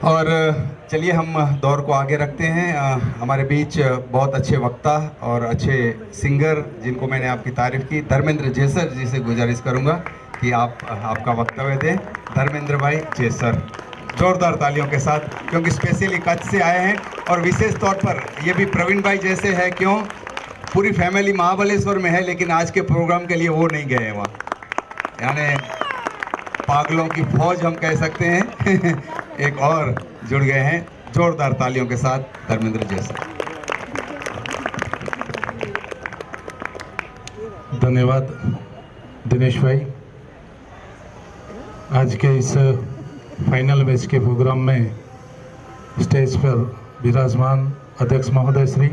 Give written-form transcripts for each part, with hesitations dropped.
और चलिए हम दौर को आगे रखते हैं। हमारे बीच बहुत अच्छे वक्ता और अच्छे सिंगर जिनको मैंने आपकी तारीफ की, धर्मेंद्र जेसर जी से गुजारिश करूंगा कि आप आपका वक्तव्य दें। धर्मेंद्र भाई जेसर, जोरदार तालियों के साथ, क्योंकि स्पेशली कच्छ से आए हैं और विशेष तौर पर ये भी प्रवीण भाई जैसे है। क्यों, पूरी फैमिली महाबलेश्वर में है लेकिन आज के प्रोग्राम के लिए वो नहीं गए हैं वहाँ, यानी पागलों की फौज हम कह सकते हैं एक और जुड़ गए हैं। जोरदार तालियों के साथ धर्मेंद्र जैसा। धन्यवाद दिनेश भाई। आज के इस फाइनल मैच के प्रोग्राम में स्टेज पर विराजमान अध्यक्ष महोदय श्री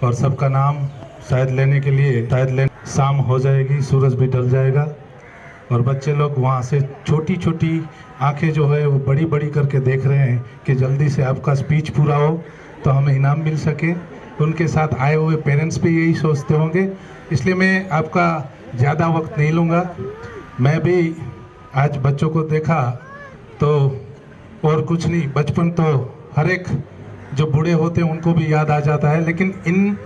और सबका नाम शायद लेने के लिए शाम हो जाएगी, सूरज भी ढल जाएगा और बच्चे लोग वहाँ से छोटी छोटी आंखें जो है वो बड़ी बड़ी करके देख रहे हैं कि जल्दी से आपका स्पीच पूरा हो तो हमें इनाम मिल सके। उनके साथ आए हुए पेरेंट्स भी यही सोचते होंगे, इसलिए मैं आपका ज़्यादा वक्त नहीं लूँगा। मैं भी आज बच्चों को देखा तो और कुछ नहीं, बचपन तो हर एक जो बूढ़े होते हैं उनको भी याद आ जाता है, लेकिन इन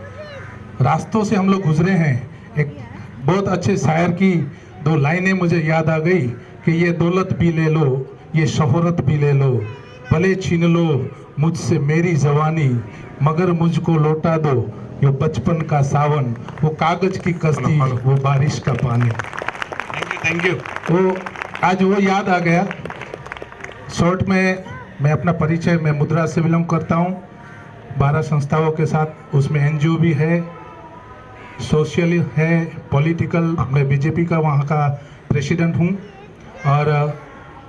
रास्तों से हम लोग गुजरे हैं। एक बहुत अच्छे शायर की दो लाइनें मुझे याद आ गई कि ये दौलत भी ले लो, ये शोहरत भी ले लो, भले छीन लो मुझसे मेरी जवानी, मगर मुझको लौटा दो ये बचपन का सावन, वो कागज की कश्ती, वो बारिश का पानी। Thank you. वो आज वो याद आ गया। शॉर्ट में मैं अपना परिचय, मैं मुद्रा से बिलोंग करता हूँ, 12 संस्थाओं के साथ, उसमें एनजीओ भी है, सोशल है, पॉलिटिकल, मैं बीजेपी का वहाँ का प्रेसिडेंट हूँ और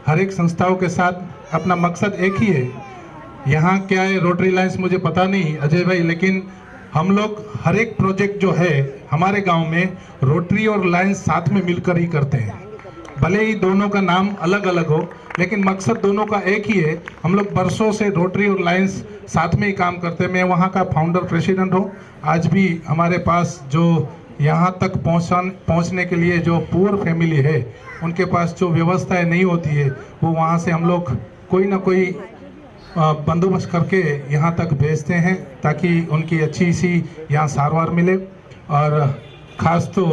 हर एक संस्थाओं के साथ अपना मकसद एक ही है। यहाँ क्या है रोटरी लाइन्स मुझे पता नहीं अजय भाई, लेकिन हम लोग हर एक प्रोजेक्ट जो है हमारे गांव में रोटरी और लाइन्स साथ में मिलकर ही करते हैं। भले ही दोनों का नाम अलग अलग हो लेकिन मकसद दोनों का एक ही है। हम लोग बरसों से रोटरी और लाइन्स साथ में ही काम करते हैं। मैं वहाँ का फाउंडर प्रेसिडेंट हूँ। आज भी हमारे पास जो यहाँ तक पहुँचने के लिए जो पुअर फैमिली है उनके पास जो व्यवस्थाएं नहीं होती है वो वहाँ से हम लोग कोई ना कोई बंदोबस्त करके यहाँ तक भेजते हैं ताकि उनकी अच्छी सी यहाँ सारवार मिले। और ख़ास तो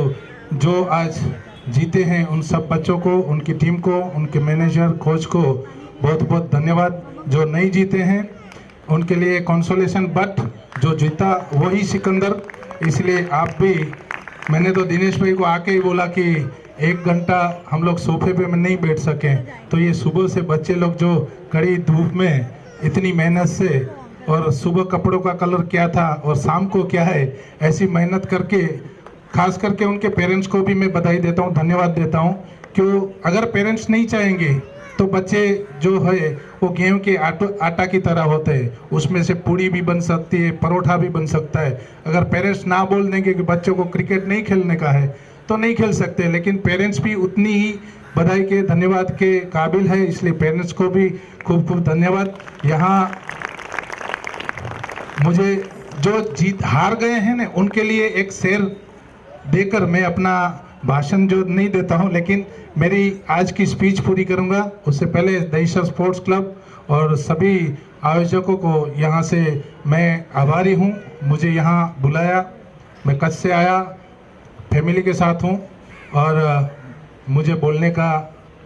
जो आज जीते हैं उन सब बच्चों को, उनकी टीम को, उनके मैनेजर कोच को बहुत बहुत धन्यवाद। जो नहीं जीते हैं उनके लिए कंसोलेशन, बट जो जीता वही सिकंदर। इसलिए आप भी, मैंने तो दिनेश भाई को आके ही बोला कि 1 घंटा हम लोग सोफे पे में नहीं बैठ सकें, तो ये सुबह से बच्चे लोग जो कड़ी धूप में इतनी मेहनत से, और सुबह कपड़ों का कलर क्या था और शाम को क्या है, ऐसी मेहनत करके, खास करके उनके पेरेंट्स को भी मैं बधाई देता हूँ, धन्यवाद देता हूँ। क्यों, अगर पेरेंट्स नहीं चाहेंगे तो बच्चे जो है वो गेहूं के आटा की तरह होते हैं, उसमें से पूड़ी भी बन सकती है, परोठा भी बन सकता है। अगर पेरेंट्स ना बोल देंगे कि बच्चों को क्रिकेट नहीं खेलने का है तो नहीं खेल सकते, लेकिन पेरेंट्स भी उतनी ही बधाई के, धन्यवाद के काबिल है। इसलिए पेरेंट्स को भी खूब खूब धन्यवाद। यहाँ मुझे जो जीत हार गए हैं ना उनके लिए एक शेर देकर मैं अपना भाषण जो नहीं देता हूं, लेकिन मेरी आज की स्पीच पूरी करूंगा। उससे पहले दहीसर स्पोर्ट्स क्लब और सभी आयोजकों को यहाँ से मैं आभारी हूँ, मुझे यहाँ बुलाया। मैं कच्छ से आया, फैमिली के साथ हूँ और मुझे बोलने का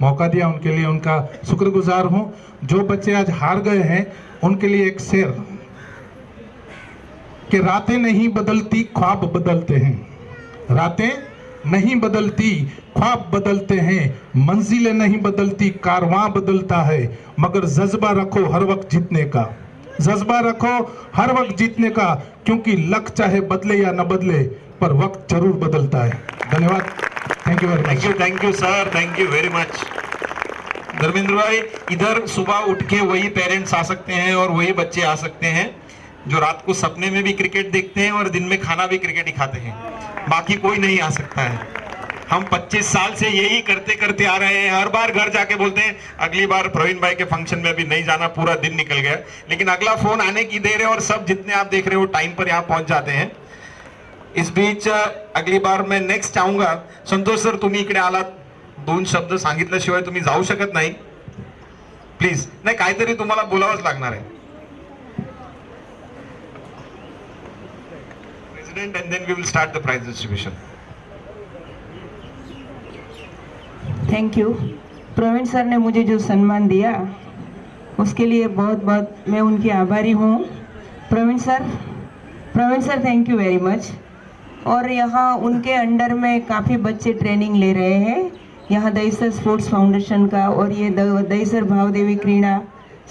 मौका दिया, उनके लिए उनका शुक्रगुजार हूँ। जो बच्चे आज हार गए हैं उनके लिए एक शेर कि रातें नहीं बदलती ख्वाब बदलते हैं, रातें नहीं बदलती ख्वाब बदलते हैं, मंजिलें नहीं बदलती कारवां बदलता है, मगर जज्बा रखो हर वक्त जीतने का, जज्बा रखो हर वक्त जीतने का, क्योंकि लक चाहे बदले या न बदले पर वक्त जरूर बदलता है। धन्यवाद। Thank you very much. Thank you sir, thank you very much. Dharmendra भाई, इधर सुबह उठ के वही पेरेंट्स आ सकते हैं और वही बच्चे आ सकते हैं जो रात को सपने में भी क्रिकेट देखते हैं और दिन में खाना भी क्रिकेट ही खाते हैं, बाकी कोई नहीं आ सकता है। हम 25 साल से यही करते करते आ रहे हैं। हर बार घर जाके बोलते हैं अगली बार प्रवीण भाई के फंक्शन में भी नहीं जाना, पूरा दिन निकल गया, लेकिन अगला फोन आने की देर है और सब जितने आप देख रहे हो टाइम पर यहाँ पहुंच जाते हैं। इस बीच अगली बार मैं नेक्स्ट आऊंगा। संतोष सर, तुम्ही इकडे आलात, 2 शब्द सांगितल्याशिवाय तुम्ही जाऊ शकत नाही। प्लीज. नाही, काहीतरी तुम्हाला बोलावंच लागणार आहे. President and then we will start the prize distribution. Thank you. Praveen sir ने मुझे जो सम्मान दिया उसके लिए बहुत बहुत मैं उनकी आभारी हूँ. Praveen sir thank you very much. और यहाँ उनके अंडर में काफ़ी बच्चे ट्रेनिंग ले रहे हैं यहाँ दहीसर स्पोर्ट्स फाउंडेशन का, और ये दहीसर भावदेवी क्रीड़ा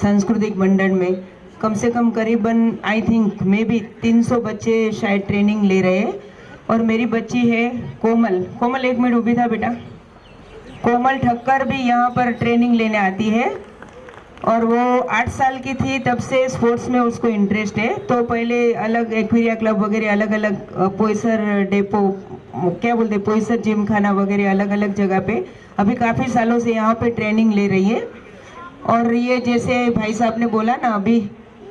सांस्कृतिक मंडल में कम से कम करीबन आई थिंक मे बी 300 बच्चे शायद ट्रेनिंग ले रहे हैं. और मेरी बच्ची है कोमल 1 मिनट ऊभी था बेटा. कोमल ठक्कर भी यहाँ पर ट्रेनिंग लेने आती है और वो 8 साल की थी तब से स्पोर्ट्स में उसको इंटरेस्ट है. तो पहले अलग एक्वेरिया क्लब वगैरह अलग अलग पोईसर डेपो क्या बोलते पोईसर जिम खाना वगैरह अलग अलग जगह पे अभी काफ़ी सालों से यहाँ पे ट्रेनिंग ले रही है. और ये जैसे भाई साहब ने बोला ना अभी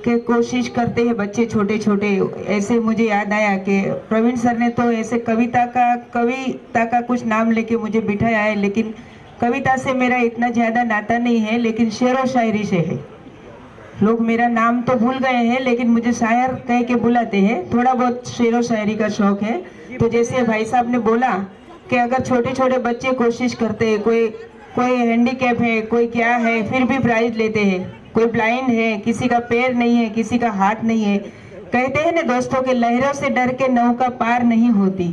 कि कोशिश करते हैं बच्चे छोटे छोटे, ऐसे मुझे याद आया कि प्रवीण सर ने तो ऐसे कविता का कुछ नाम लेके मुझे बिठाया है, लेकिन कविता से मेरा इतना ज़्यादा नाता नहीं है, लेकिन शेर व शायरी से है. लोग मेरा नाम तो भूल गए हैं लेकिन मुझे शायर कह के बुलाते हैं. थोड़ा बहुत शेर व शायरी का शौक है. तो जैसे भाई साहब ने बोला कि अगर छोटे छोटे बच्चे कोशिश करते हैं, कोई हैंडीकैप है, कोई क्या है, फिर भी प्राइज लेते हैं. कोई ब्लाइंड है, किसी का पैर नहीं है, किसी का हाथ नहीं है. कहते हैं ना दोस्तों कि लहरों से डर के नौका पार नहीं होती,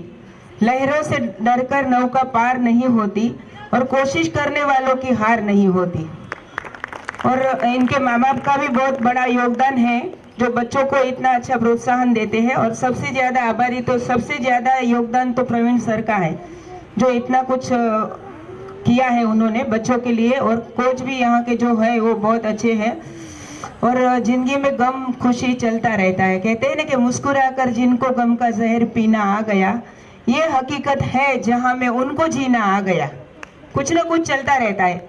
लहरों से डरकर नौका पार नहीं होती, और कोशिश करने वालों की हार नहीं होती. और इनके माँ बाप का भी बहुत बड़ा योगदान है जो बच्चों को इतना अच्छा प्रोत्साहन देते हैं. और सबसे ज़्यादा आभारी तो सबसे ज़्यादा योगदान तो प्रवीण सर का है जो इतना कुछ किया है उन्होंने बच्चों के लिए. और कोच भी यहाँ के जो है वो बहुत अच्छे हैं. और जिंदगी में गम खुशी चलता रहता है. कहते हैं ना कि मुस्कुराकर जिनको गम का जहर पीना आ गया, ये हकीकत है जहाँ में उनको जीना आ गया. कुछ ना कुछ चलता रहता है.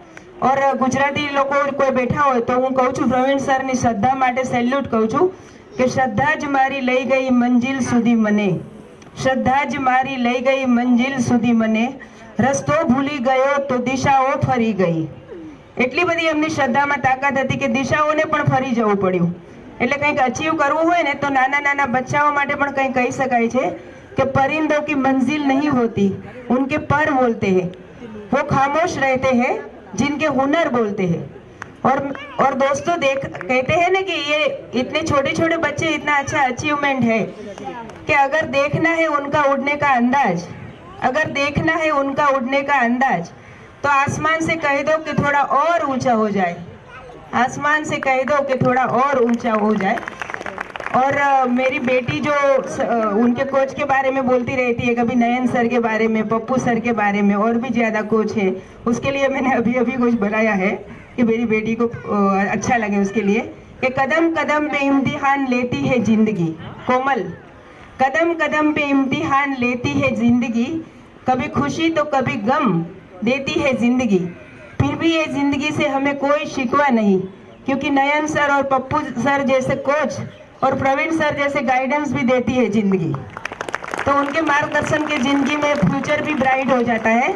और गुजराती लोगों कोई बैठा हो तो હું કહું છું પ્રવીણ સરની શ્રદ્ધા માટે સેલ્યુટ કહું છું કે શ્રદ્ધા જ મારી લઈ ગઈ મંજિલ સુધી મને, શ્રદ્ધા જ મારી લઈ ગઈ મંજિલ સુધી મને, રસ્તો ભૂલી ગયો તો દિશાઓ ફરી ગઈ. એટલી બધી એમની શ્રદ્ધામાં તાકાત હતી કે દિશાઓને પણ ફરી જવું પડ્યું. એટલે કંઈક અચીવ કરવું હોય ને તો નાના નાના બચ્ચાઓ માટે પણ કંઈ કહી શકાય છે કે परिंदों की मंजिल नहीं होती, उनके पर बोलते हैं. वो खामोश रहते हैं जिनके हुनर बोलते हैं. और दोस्तों कहते हैं ना कि ये इतने छोटे छोटे बच्चे इतना अच्छा अचीवमेंट है कि अगर देखना है उनका उड़ने का अंदाज, अगर देखना है उनका उड़ने का अंदाज तो आसमान से कह दो कि थोड़ा और ऊंचा हो जाए, आसमान से कह दो कि थोड़ा और ऊंचा हो जाए. और मेरी बेटी जो उनके कोच के बारे में बोलती रहती है, कभी नयन सर के बारे में, पप्पू सर के बारे में, और भी ज़्यादा कोच है. उसके लिए मैंने अभी कुछ बनाया है कि मेरी बेटी को अच्छा लगे उसके लिए कि कदम कदम पे इम्तिहान लेती है जिंदगी. कोमल, कदम कदम पे इम्तिहान लेती है जिंदगी, कभी खुशी तो कभी गम देती है जिंदगी. फिर भी ये जिंदगी से हमें कोई शिकवा नहीं, क्योंकि नयन सर और पप्पू सर जैसे कोच और प्रवीण सर जैसे गाइडेंस भी देती है जिंदगी. तो उनके मार्गदर्शन के जिंदगी में फ्यूचर भी ब्राइट हो जाता है.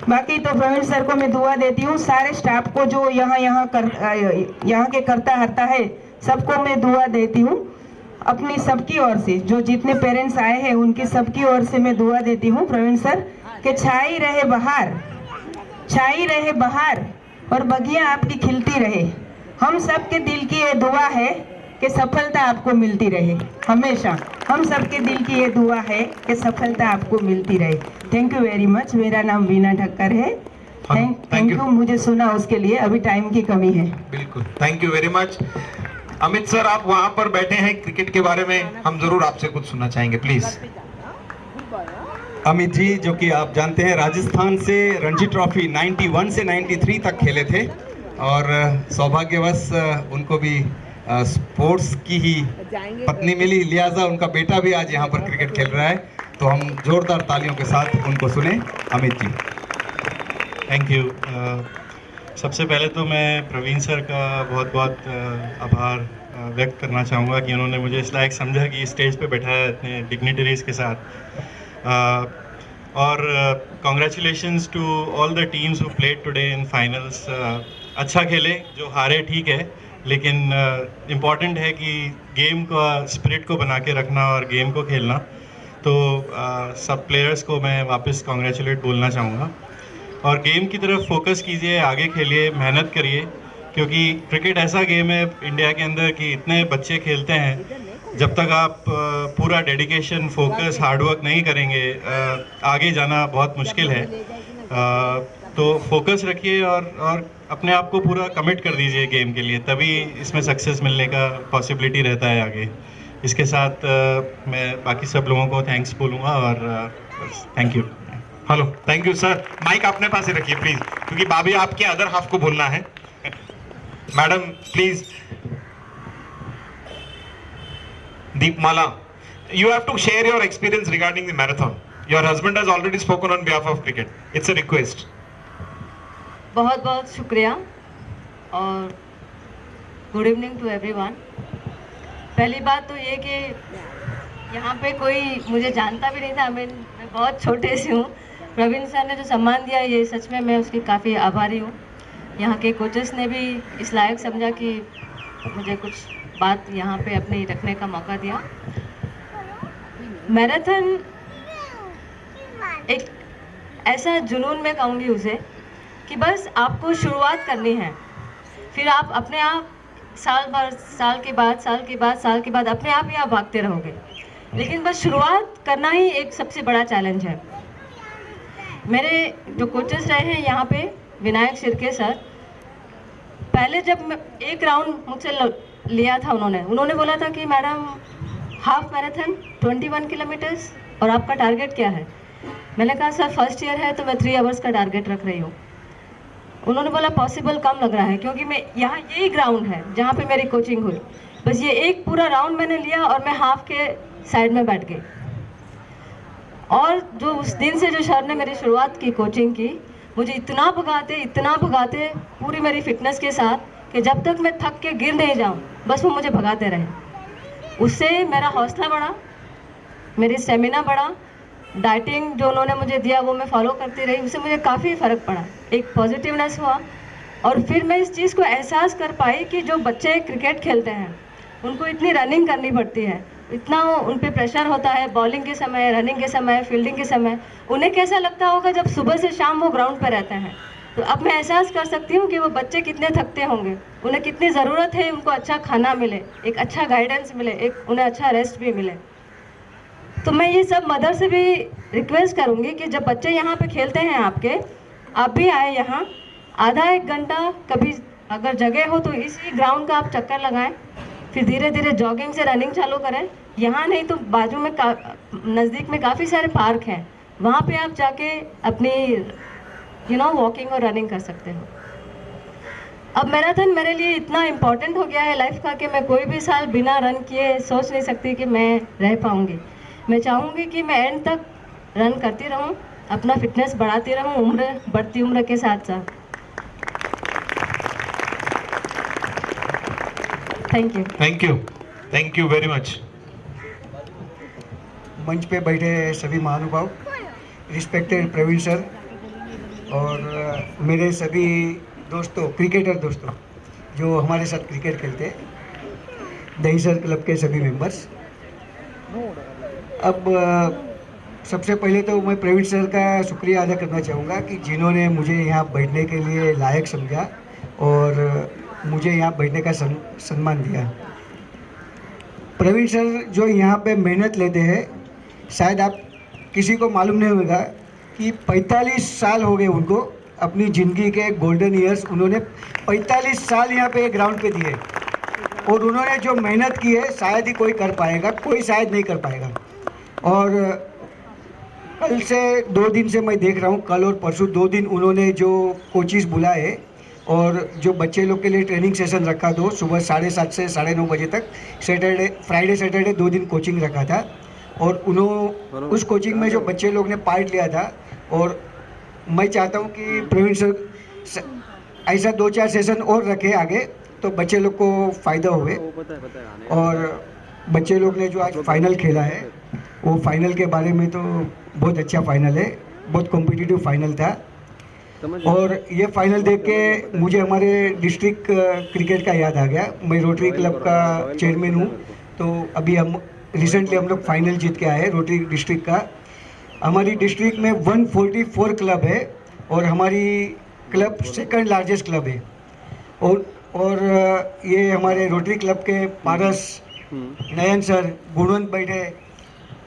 बाकी तो प्रवीण सर को मैं दुआ देती हूँ. सारे स्टाफ को जो यहाँ के करता हरता है सबको मैं दुआ देती हूँ. अपनी सबकी ओर से जो जितने पेरेंट्स आए हैं उनकी सबकी ओर से मैं दुआ देती हूँ प्रवीण सर कि छाई रहे बहार और बगियाँ आपकी खिलती रहे. हम सबके दिल की ये दुआ है कि सफलता आपको मिलती रहे. हमेशा हम सबके दिल की ये दुआ है कि सफलता आपको मिलती रहे. Thank you very much. मेरा नाम वीना ठक्कर है. थैंक यू मुझे सुना उसके लिए. अभी टाइम की कमी है. बिल्कुल, thank you very much. Amit sir, आप वहां पर बैठे हैं, क्रिकेट के बारे में हम जरूर आपसे कुछ सुनना चाहेंगे, प्लीज. अमित जी, जो कि आप जानते हैं राजस्थान से रणजी ट्रॉफी 91 से 93 तक खेले थे और सौभाग्यवश उनको भी स्पोर्ट्स की ही पत्नी मिली, लिहाजा उनका बेटा भी आज यहाँ पर क्रिकेट खेल रहा है. तो हम जोरदार तालियों के साथ उनको सुने. अमित जी. Thank you. सबसे पहले तो मैं प्रवीण सर का बहुत बहुत आभार व्यक्त करना चाहूँगा कि उन्होंने मुझे इस लायक समझा कि स्टेज पे बैठाया इतने डिग्निटरीज़ के साथ. और congratulations to all the teams who played today in finals. अच्छा खेले, जो हारे ठीक है, लेकिन इम्पॉर्टेंट है कि गेम का स्पिरिट को बना के रखना और गेम को खेलना। तो सब प्लेयर्स को मैं वापस कॉन्ग्रेचुलेट बोलना चाहूँगा और गेम की तरफ फोकस कीजिए, आगे खेलिए, मेहनत करिए, क्योंकि क्रिकेट ऐसा गेम है इंडिया के अंदर कि इतने बच्चे खेलते हैं। जब तक आप पूरा डेडिकेशन, फोकस, हार्डवर्क नहीं करेंगे, आगे जाना बहुत मुश्किल है। तो फोकस रखिए और अपने आप को पूरा कमिट कर दीजिए गेम के लिए, तभी इसमें सक्सेस मिलने का पॉसिबिलिटी रहता है आगे। इसके साथ मैं बाकी सब लोगों को थैंक्स बोलूँगा और thank you. Hello, thank you sir. Mic अपने पास ही रखिए प्लीज, क्योंकि भाभी आपके अदर हाफ को बोलना है। Madam please. Deepmala, you have to share your experience regarding the marathon. Your husband has already spoken on behalf of cricket. It's a request. बहुत बहुत शुक्रिया और गुड इवनिंग टू एवरीवन। पहली बात तो ये कि यहाँ पे कोई मुझे जानता भी नहीं था। मैं बहुत छोटे से हूँ। प्रवीण सर ने जो सम्मान दिया, ये सच में मैं उसकी काफ़ी आभारी हूँ। यहाँ के कोचेस ने भी इस लायक समझा कि मुझे कुछ बात यहाँ पे अपने रखने का मौका दिया। मैराथन एक ऐसा जुनून में कहूँगी उसे कि बस आपको शुरुआत करनी है, फिर आप अपने आप साल के बाद अपने आप ही आप भागते रहोगे। लेकिन बस शुरुआत करना ही एक सबसे बड़ा चैलेंज है। मेरे जो कोचेस रहे हैं यहाँ पे, विनायक शिर्के सर, पहले जब मैं एक राउंड मुझसे लिया था, उन्होंने बोला था कि मैडम हाफ मैराथन 21 किलोमीटर्स और आपका टारगेट क्या है। मैंने कहा सर फर्स्ट ईयर है तो मैं 3 आवर्स का टारगेट रख रही हूँ। उन्होंने बोला पॉसिबल कम लग रहा है, क्योंकि मैं यहाँ यही ग्राउंड है जहाँ पे मेरी कोचिंग हुई, बस ये एक पूरा राउंड मैंने लिया और मैं हाफ के साइड में बैठ गई। और जो उस दिन से जो सर ने मेरी शुरुआत की कोचिंग की, मुझे इतना भगाते पूरी मेरी फिटनेस के साथ कि जब तक मैं थक के गिर नहीं जाऊँ बस वो मुझे भगाते रहे। उससे मेरा हौसला बढ़ा, मेरी स्टेमिना बढ़ा, डाइटिंग जो उन्होंने मुझे दिया वो मैं फॉलो करती रही, उससे मुझे काफ़ी फ़र्क पड़ा, एक पॉजिटिवनेस हुआ। और फिर मैं इस चीज़ को एहसास कर पाई कि जो बच्चे क्रिकेट खेलते हैं उनको इतनी रनिंग करनी पड़ती है, इतना उन पे प्रेशर होता है बॉलिंग के समय, रनिंग के समय, फील्डिंग के समय, उन्हें कैसा लगता होगा जब सुबह से शाम वो ग्राउंड पर रहते हैं। तो अब मैं एहसास कर सकती हूँ कि वो बच्चे कितने थकते होंगे, उन्हें कितनी ज़रूरत है उनको अच्छा खाना मिले, एक अच्छा गाइडेंस मिले, एक उन्हें अच्छा रेस्ट भी मिले। तो मैं ये सब मदर से भी रिक्वेस्ट करूँगी कि जब बच्चे यहाँ पे खेलते हैं आपके, आप भी आए यहाँ, आधा एक घंटा कभी अगर जगह हो तो इसी ग्राउंड का आप चक्कर लगाएं, फिर धीरे धीरे जॉगिंग से रनिंग चालू करें। यहाँ नहीं तो बाजू में नज़दीक में काफ़ी सारे पार्क हैं, वहाँ पे आप जाके अपनी वॉकिंग और रनिंग कर सकते हो। अब मैराथन मेरे लिए इतना इम्पोर्टेंट हो गया है लाइफ का कि मैं कोई भी साल बिना रन किए सोच नहीं सकती कि मैं रह पाऊँगी। मैं चाहूँगी कि मैं एंड तक रन करती रहूँ, अपना फिटनेस बढ़ाती रहूँ बढ़ती उम्र के साथ साथ। Thank you very much. मंच पे बैठे सभी महानुभाव, रिस्पेक्टेड प्रवीण सर और मेरे सभी दोस्तों, क्रिकेटर दोस्तों जो हमारे साथ क्रिकेट खेलते हैं, दहीसर क्लब के सभी मेंबर्स। अब सबसे पहले तो मैं प्रवीण सर का शुक्रिया अदा करना चाहूँगा कि जिन्होंने मुझे यहाँ बैठने के लिए लायक समझा और मुझे यहाँ बैठने का सम्मान दिया। प्रवीण सर जो यहाँ पे मेहनत लेते हैं, शायद आप किसी को मालूम नहीं होगा कि 45 साल हो गए उनको, अपनी ज़िंदगी के गोल्डन ईयर्स उन्होंने 45 साल यहाँ पे ग्राउंड पे दिए और उन्होंने जो मेहनत की है शायद ही कोई कर पाएगा, कोई शायद नहीं कर पाएगा। और कल से 2 दिन से मैं देख रहा हूँ, कल और परसों 2 दिन उन्होंने जो कोचिज़ बुलाए और जो बच्चे लोग के लिए ट्रेनिंग सेशन रखा, दो सुबह 7:30 से 9:30 बजे तक, फ्राइडे सैटरडे 2 दिन कोचिंग रखा था। और उस कोचिंग में जो बच्चे लोग ने पार्ट लिया था, और मैं चाहता हूँ कि प्रवीण सर ऐसा 2-4 सेशन और रखे आगे तो बच्चे लोग को फ़ायदा हुए। और बच्चे लोग ने जो आज फाइनल खेला है, वो फाइनल के बारे में तो बहुत अच्छा फाइनल है, बहुत कॉम्पिटिटिव फाइनल था। और ये फाइनल देख के मुझे हमारे डिस्ट्रिक्ट क्रिकेट का याद आ गया। मैं रोटरी क्लब का चेयरमैन हूँ, तो अभी हम रिसेंटली हम लोग फाइनल जीत के आए रोटरी डिस्ट्रिक्ट का। हमारी डिस्ट्रिक्ट में 144 क्लब है और हमारी क्लब सेकंड लार्जेस्ट क्लब है। और ये हमारे रोटरी क्लब के पारस, नयन सर, गुणवंत बैठे,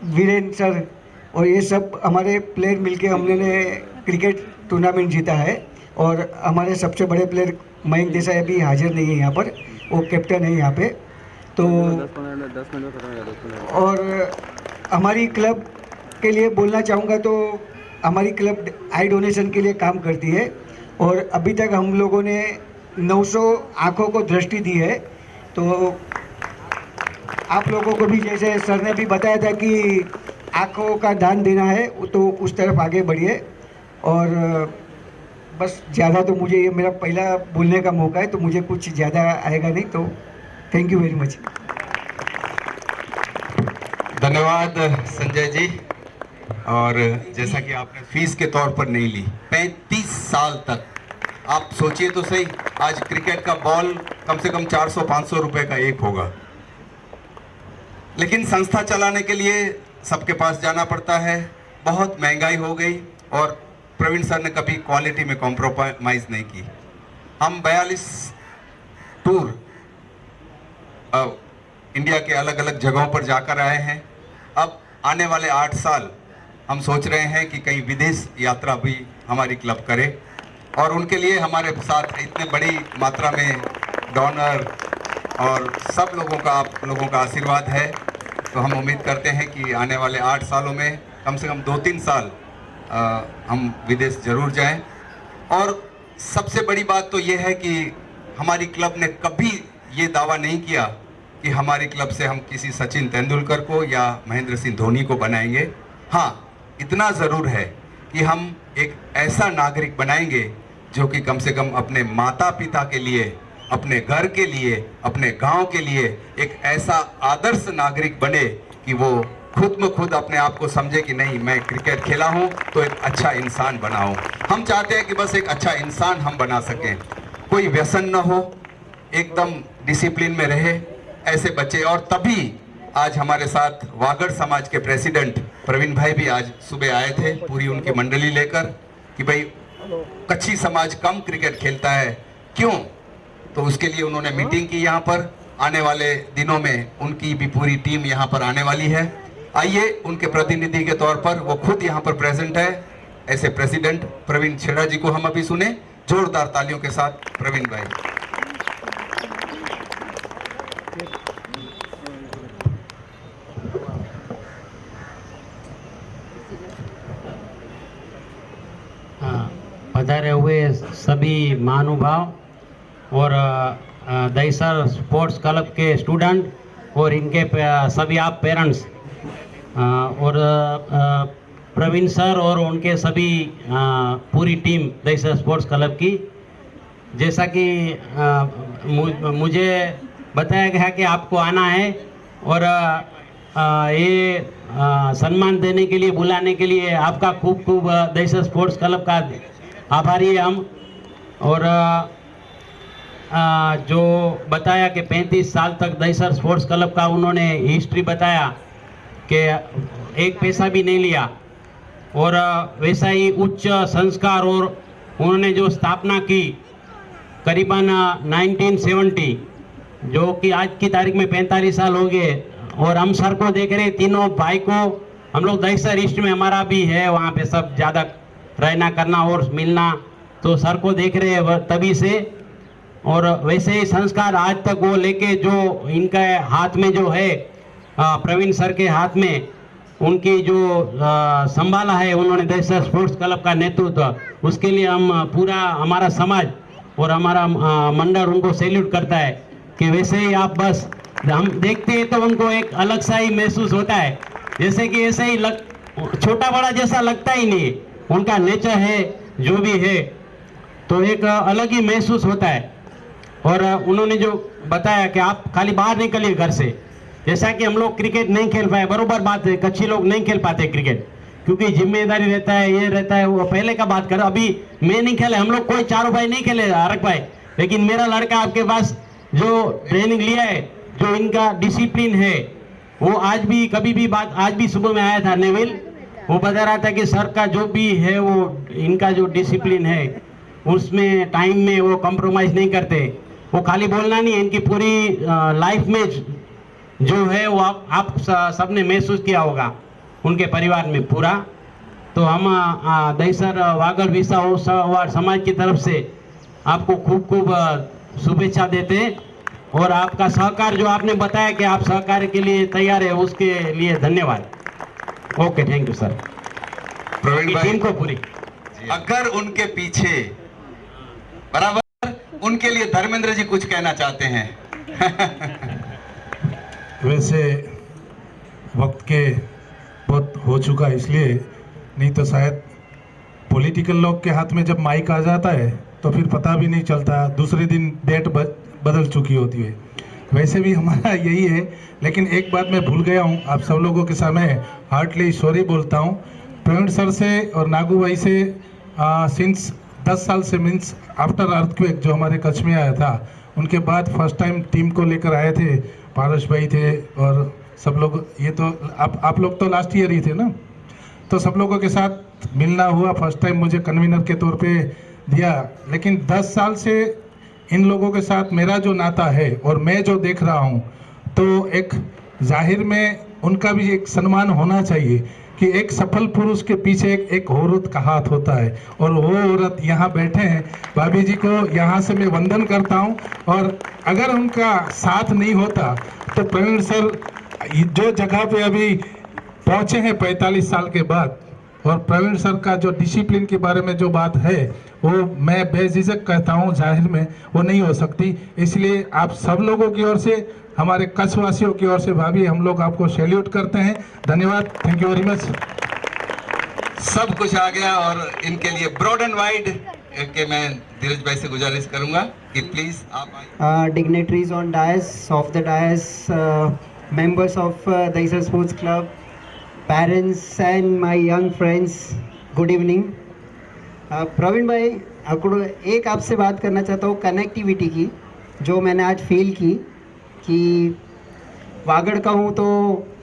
वीरेंद्र सर और ये सब हमारे प्लेयर मिलके हमने क्रिकेट टूर्नामेंट जीता है। और हमारे सबसे बड़े प्लेयर मयंक देसाई अभी हाजिर नहीं है यहाँ पर, वो कैप्टन है यहाँ पे। तो और हमारी क्लब के लिए बोलना चाहूँगा तो हमारी क्लब आई डोनेशन के लिए काम करती है और अभी तक हम लोगों ने 900 आँखों को दृष्टि दी है। तो आप लोगों को भी जैसे सर ने भी बताया था कि आँखों का दान देना है, तो उस तरफ आगे बढ़िए। और बस ज़्यादा तो मुझे ये मेरा पहला बोलने का मौका है, तो मुझे कुछ ज़्यादा आएगा नहीं। तो थैंक यू वेरी मच। धन्यवाद संजय जी। और जैसा कि आपने फीस के तौर पर नहीं ली, 35 साल तक, आप सोचिए तो सही, आज क्रिकेट का बॉल कम से कम 400-500 रुपए का एक होगा, लेकिन संस्था चलाने के लिए सबके पास जाना पड़ता है, बहुत महंगाई हो गई। और प्रवीण सर ने कभी क्वालिटी में कॉम्प्रोमाइज़ नहीं की। हम 42 टूर इंडिया के अलग अलग जगहों पर जाकर आए हैं। अब आने वाले 8 साल हम सोच रहे हैं कि कहीं विदेश यात्रा भी हमारी क्लब करे, और उनके लिए हमारे साथ इतने बड़ी मात्रा में डोनर और सब लोगों का, आप लोगों का आशीर्वाद है। तो हम उम्मीद करते हैं कि आने वाले 8 सालों में कम से कम 2-3 साल हम विदेश जरूर जाएं। और सबसे बड़ी बात तो ये है कि हमारी क्लब ने कभी ये दावा नहीं किया कि हमारी क्लब से हम किसी सचिन तेंदुलकर को या महेंद्र सिंह धोनी को बनाएंगे। हाँ, इतना ज़रूर है कि हम एक ऐसा नागरिक बनाएंगे जो कि कम से कम अपने माता पिता के लिए, अपने घर के लिए, अपने गांव के लिए एक ऐसा आदर्श नागरिक बने कि वो खुद में खुद अपने आप को समझे कि नहीं, मैं क्रिकेट खेला हूं तो एक अच्छा इंसान बना हूं। हम चाहते हैं कि बस एक अच्छा इंसान हम बना सकें, कोई व्यसन न हो, एकदम डिसिप्लिन में रहे ऐसे बच्चे। और तभी आज हमारे साथ वागड़ समाज के प्रेसिडेंट प्रवीण भाई भी आज सुबह आए थे, पूरी उनकी मंडली लेकर, कि भाई कच्छी समाज कम क्रिकेट खेलता है, क्यों? तो उसके लिए उन्होंने मीटिंग की यहाँ पर। आने वाले दिनों में उनकी भी पूरी टीम यहाँ पर आने वाली है। आइए, उनके प्रतिनिधि के तौर पर वो खुद यहाँ पर प्रेजेंट है, ऐसे प्रेसिडेंट प्रवीण छेड़ा जी को हम अभी सुने जोरदार तालियों के साथ। प्रवीण भाई। पधारे हुए सभी महानुभाव और दहीसर स्पोर्ट्स क्लब के स्टूडेंट और इनके सभी आप पेरेंट्स और प्रवीण सर और उनके सभी पूरी टीम दहीसर स्पोर्ट्स क्लब की, जैसा कि मुझे बताया गया कि आपको आना है और ये सम्मान देने के लिए, बुलाने के लिए आपका खूब खूब दहीसर स्पोर्ट्स क्लब का आभारी है हम। और जो बताया कि 35 साल तक दहीसर स्पोर्ट्स क्लब का उन्होंने हिस्ट्री बताया कि एक पैसा भी नहीं लिया, और वैसा ही उच्च संस्कार, और उन्होंने जो स्थापना की करीबन 1970, जो कि आज की तारीख में 45 साल हो गए। और हम सर को देख रहे, तीनों भाई को, हम लोग दहीसर ईस्ट में हमारा भी है, वहाँ पे सब ज़्यादा रहना करना और मिलना, तो सर को देख रहे हैं तभी से। और वैसे ही संस्कार आज तक वो लेके, जो इनका हाथ में जो है, प्रवीण सर के हाथ में उनकी जो संभाला है उन्होंने दहीसर स्पोर्ट्स क्लब का नेतृत्व, उसके लिए हम पूरा हमारा समाज और हमारा मंडल उनको सैल्यूट करता है कि वैसे ही आप, बस हम देखते हैं तो उनको एक अलग सा ही महसूस होता है, जैसे कि ऐसे ही छोटा बड़ा जैसा लगता ही नहीं, उनका नेचर है जो भी है, तो एक अलग ही महसूस होता है। और उन्होंने जो बताया कि आप खाली बाहर निकलिए घर से, जैसा कि हम लोग क्रिकेट नहीं खेल पाए, बरोबर बात है, कच्छी लोग नहीं खेल पाते क्रिकेट, क्योंकि जिम्मेदारी रहता है, ये रहता है, वो पहले का बात करो। अभी मैं नहीं खेले, हम लोग कोई चारों भाई नहीं खेले हरक भाई, लेकिन मेरा लड़का आपके पास जो ट्रेनिंग लिया है, जो इनका डिसिप्लिन है, वो आज भी कभी भी बात, आज भी सुबह में आया था नेविल, वो बता रहा था कि सर का जो भी है वो इनका जो डिसिप्लिन है उसमें टाइम में वो कॉम्प्रोमाइज़ नहीं करते। वो खाली बोलना नहीं है, इनकी पूरी लाइफ में जो है वो आप सबने महसूस किया होगा उनके परिवार में पूरा। तो हम दहीसर वागड़ विसा समाज की तरफ से आपको खूब खूब शुभेच्छा देते हैं, और आपका सहकार जो आपने बताया कि आप सहकार के लिए तैयार है, उसके लिए धन्यवाद। Okay, thank you sir. Praveen भाई, टीम को पूरी अगर उनके पीछे बराबर उनके लिए धर्मेंद्र जी कुछ कहना चाहते हैं। वैसे वक्त के बहुत हो चुका है, इसलिए नहीं तो शायद पॉलिटिकल लोग के हाथ में जब माइक आ जाता है तो फिर पता भी नहीं चलता, दूसरे दिन डेट बदल चुकी होती है। वैसे भी हमारा यही है, लेकिन एक बात मैं भूल गया हूँ, आप सब लोगों के सामने हार्टली सॉरी बोलता हूँ। प्रवीण सर से और नागू भाई से सिंस 10 साल से, मीन्स आफ्टर अर्थक्वेक जो हमारे कच्छ में आया था, उनके बाद फर्स्ट टाइम टीम को लेकर आए थे। पारस भाई थे और सब लोग, ये तो आप लोग तो लास्ट ईयर ही थे ना, तो सब लोगों के साथ मिलना हुआ। फर्स्ट टाइम मुझे कन्वीनर के तौर पे दिया, लेकिन 10 साल से इन लोगों के साथ मेरा जो नाता है और मैं जो देख रहा हूँ, तो एक जाहिर में उनका भी एक सम्मान होना चाहिए कि एक सफल पुरुष के पीछे एक औरत का हाथ होता है, और वो औरत यहाँ बैठे हैं। भाभी जी को यहाँ से मैं वंदन करता हूँ, और अगर उनका साथ नहीं होता तो प्रवीण सर जो जगह पे अभी पहुँचे हैं 45 साल के बाद, और प्रवीण सर का जो डिसिप्लिन के बारे में जो बात है, वो मैं बेझिझक कहता हूँ, जाहिर में वो नहीं हो सकती। इसलिए आप सब लोगों की ओर से, हमारे कच्छ वासियों की ओर से भाभी, हम लोग आपको सैल्यूट करते हैं। धन्यवाद, थैंक यू वेरी मच। सब कुछ आ गया, और इनके लिए ब्रॉड एंड वाइड के मैं धीरज भाई से गुजारिश करूंगा कि प्लीज आप dignitaries on dais, off the dais, members of Dahisar Sports Club, parents and my young friends, good evening. Praveen भाई, एक आपसे बात करना चाहता हूँ कनेक्टिविटी की, जो मैंने आज फील की कि वागड़ का हूँ तो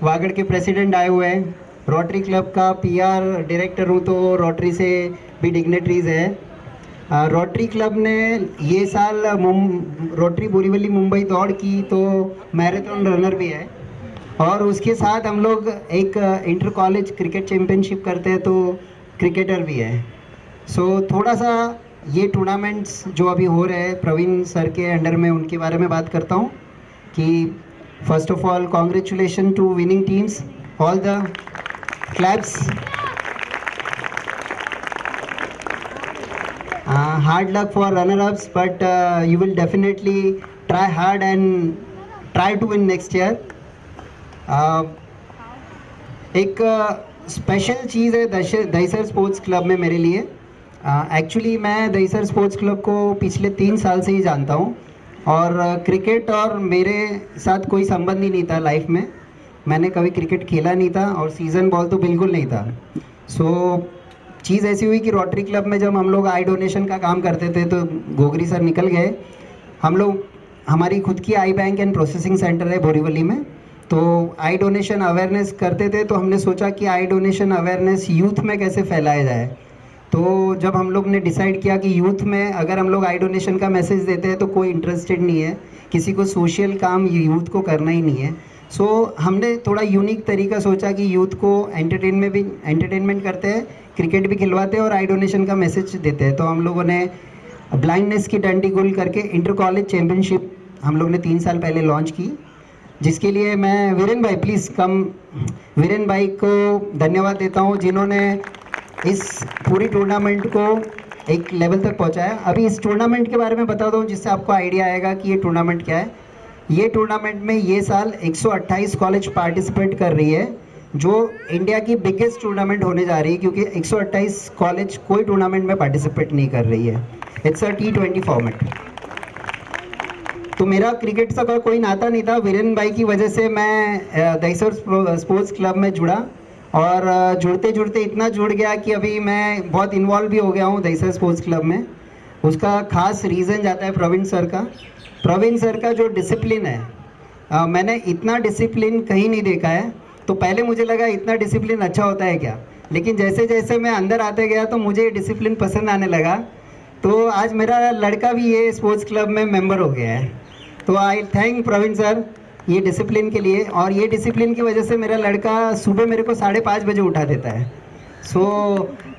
वागड़ के प्रेसिडेंट आए हुए हैं, रोटरी क्लब का PR डायरेक्टर हूँ तो रोटरी से भी डिग्नेटरीज है। रोटरी क्लब ने ये साल रोटरी बोरीवली मुंबई दौड़ की तो मैराथन रनर भी है, और उसके साथ हम लोग एक इंटर कॉलेज क्रिकेट चैम्पियनशिप करते हैं तो क्रिकेटर भी है। सो थोड़ा सा ये टूर्नामेंट्स जो अभी हो रहे हैं प्रवीण सर के अंडर में, उनके बारे में बात करता हूँ कि first of all congratulation to winning teams, all the clubs, hard luck for runner-ups, but you will definitely try hard and try to win next year. एक स्पेशल चीज़ है दहीसर स्पोर्ट्स क्लब में मेरे लिए। एक्चुअली मैं दहीसर स्पोर्ट्स क्लब को पिछले 3 साल से ही जानता हूँ, और क्रिकेट और मेरे साथ कोई संबंध ही नहीं था लाइफ में। मैंने कभी क्रिकेट खेला नहीं था, और सीज़न बॉल तो बिल्कुल नहीं था। चीज़ ऐसी हुई कि रोटरी क्लब में जब हम लोग आई डोनेशन का काम करते थे तो गोगरी सर निकल गए। हम लोग, हमारी खुद की आई बैंक एंड प्रोसेसिंग सेंटर है बोरीवली में, तो आई डोनेशन अवेयरनेस करते थे। तो हमने सोचा कि आई डोनेशन अवेयरनेस यूथ में कैसे फैलाया जाए। तो जब हम लोग ने डिसाइड किया कि यूथ में अगर हम लोग आई डोनेशन का मैसेज देते हैं तो कोई इंटरेस्टेड नहीं है, किसी को सोशल काम यूथ को करना ही नहीं है। हमने थोड़ा यूनिक तरीका सोचा कि यूथ को एंटरटेनमेंट करते हैं, क्रिकेट भी खिलवाते हैं और आई डोनेशन का मैसेज देते हैं। तो हम लोगों ने ब्लाइंडनेस की डंडी गोल करके इंटर कॉलेज चैम्पियनशिप हम लोग ने 3 साल पहले लॉन्च की, जिसके लिए मैं वीरेन भाई, प्लीज़ कम, वीरेन भाई को धन्यवाद देता हूँ, जिन्होंने इस पूरी टूर्नामेंट को एक लेवल तक पहुँचाया। अभी इस टूर्नामेंट के बारे में बता दूँ जिससे आपको आइडिया आएगा कि ये टूर्नामेंट क्या है। ये टूर्नामेंट में ये साल 128 कॉलेज पार्टिसिपेट कर रही है, जो इंडिया की बिगेस्ट टूर्नामेंट होने जा रही है, क्योंकि 128 कॉलेज कोई टूर्नामेंट में पार्टिसिपेट नहीं कर रही है। It's a T20 format. तो मेरा क्रिकेट से कोई नाता नहीं था, वीरेन भाई की वजह से मैं दहीसर स्पोर्ट्स क्लब में जुड़ा, और जुड़ते जुड़ते इतना जुड़ गया कि अभी मैं बहुत इन्वॉल्व भी हो गया हूँ दहीसर स्पोर्ट्स क्लब में। उसका खास रीज़न जाता है प्रवीण सर का। प्रवीण सर का जो डिसिप्लिन है, मैंने इतना डिसिप्लिन कहीं नहीं देखा है। तो पहले मुझे लगा इतना डिसिप्लिन अच्छा होता है क्या, लेकिन जैसे जैसे मैं अंदर आते गया तो मुझे डिसिप्लिन पसंद आने लगा। तो आज मेरा लड़का भी ये स्पोर्ट्स क्लब में मेंबर हो गया है। तो आई थैंक प्रवीण सर ये डिसिप्लिन के लिए, और ये डिसिप्लिन की वजह से मेरा लड़का सुबह मेरे को 5:30 बजे उठा देता है।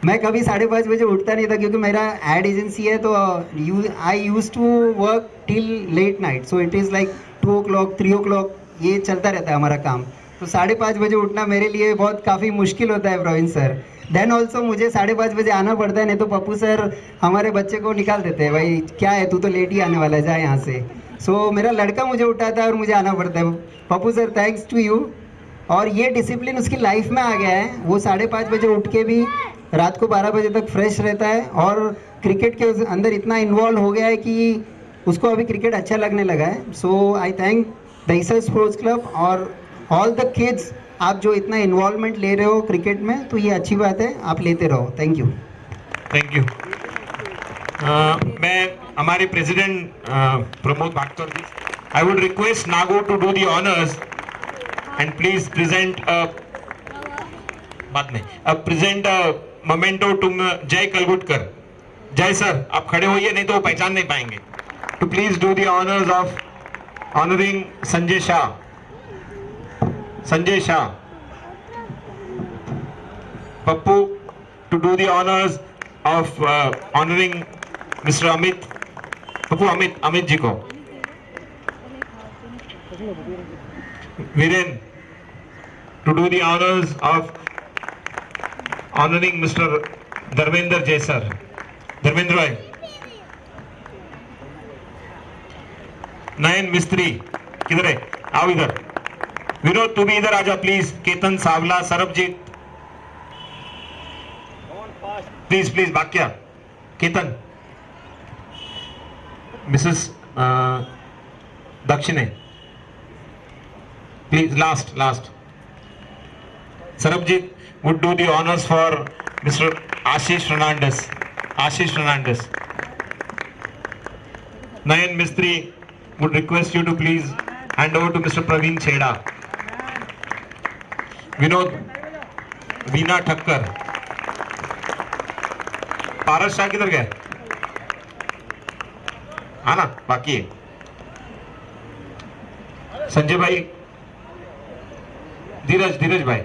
मैं कभी 5:30 बजे उठता नहीं था, क्योंकि मेरा एड एजेंसी है। तो I used to work till late night, so it is like 2 o'clock 3 o'clock ये चलता रहता है हमारा काम। तो 5:30 बजे उठना मेरे लिए बहुत काफ़ी मुश्किल होता है प्रवीण सर। देन ऑल्सो मुझे 5:30 बजे आना पड़ता है, नहीं तो पप्पू सर हमारे बच्चे को निकाल देते हैं, भाई क्या है तू तो लेट ही आने वाला है, जा यहाँ से। मेरा लड़का मुझे उठाता है और मुझे आना पड़ता है। Pappu sir thanks to you. और ये डिसिप्लिन उसकी लाइफ में आ गया है। वो 5:30 बजे उठ के भी रात को 12 बजे तक फ्रेश रहता है, और क्रिकेट के अंदर इतना इन्वॉल्व हो गया है कि उसको अभी क्रिकेट अच्छा लगने लगा है। So I thank Dahisar sports club और ऑल द किड्स। आप जो इतना इन्वॉल्वमेंट ले रहे हो क्रिकेट में, तो ये अच्छी बात है, आप लेते रहो। Thank you. Thank you. मैं हमारे president Pramod Bhagkar ji, I would request नागो to do the honours and please present present memento to Jay Kalgutkar. जय सर आप खड़े होइए, नहीं तो वो पहचान नहीं पाएंगे। To please do the honours of honouring Sanjay Shah. Sanjay Shah. Pappu to do the honours of honouring mister Amit. Pappu Amit ji को। Viren to do the honours of honouring mister Dharmendra Jaisar. Dharmendra भाई। नयन मिस्त्री किधर है, आओ इधर। विनोद तू भी इधर आजा please. Ketan Savla, Sarabjit please please. बाक्या, Ketan, mrs Dakshine please. Last Sarabjit would do the honors for Mr. Ashish Fernandez. Ashish Fernandez. Nayan Mistry would request you to please hand over to Mr. Praveen Chheda. Vinod, Veena Thakkar. पारस शाह किधर गए? हाँ ना, बाकी है। संजय भाई, धीरज भाई,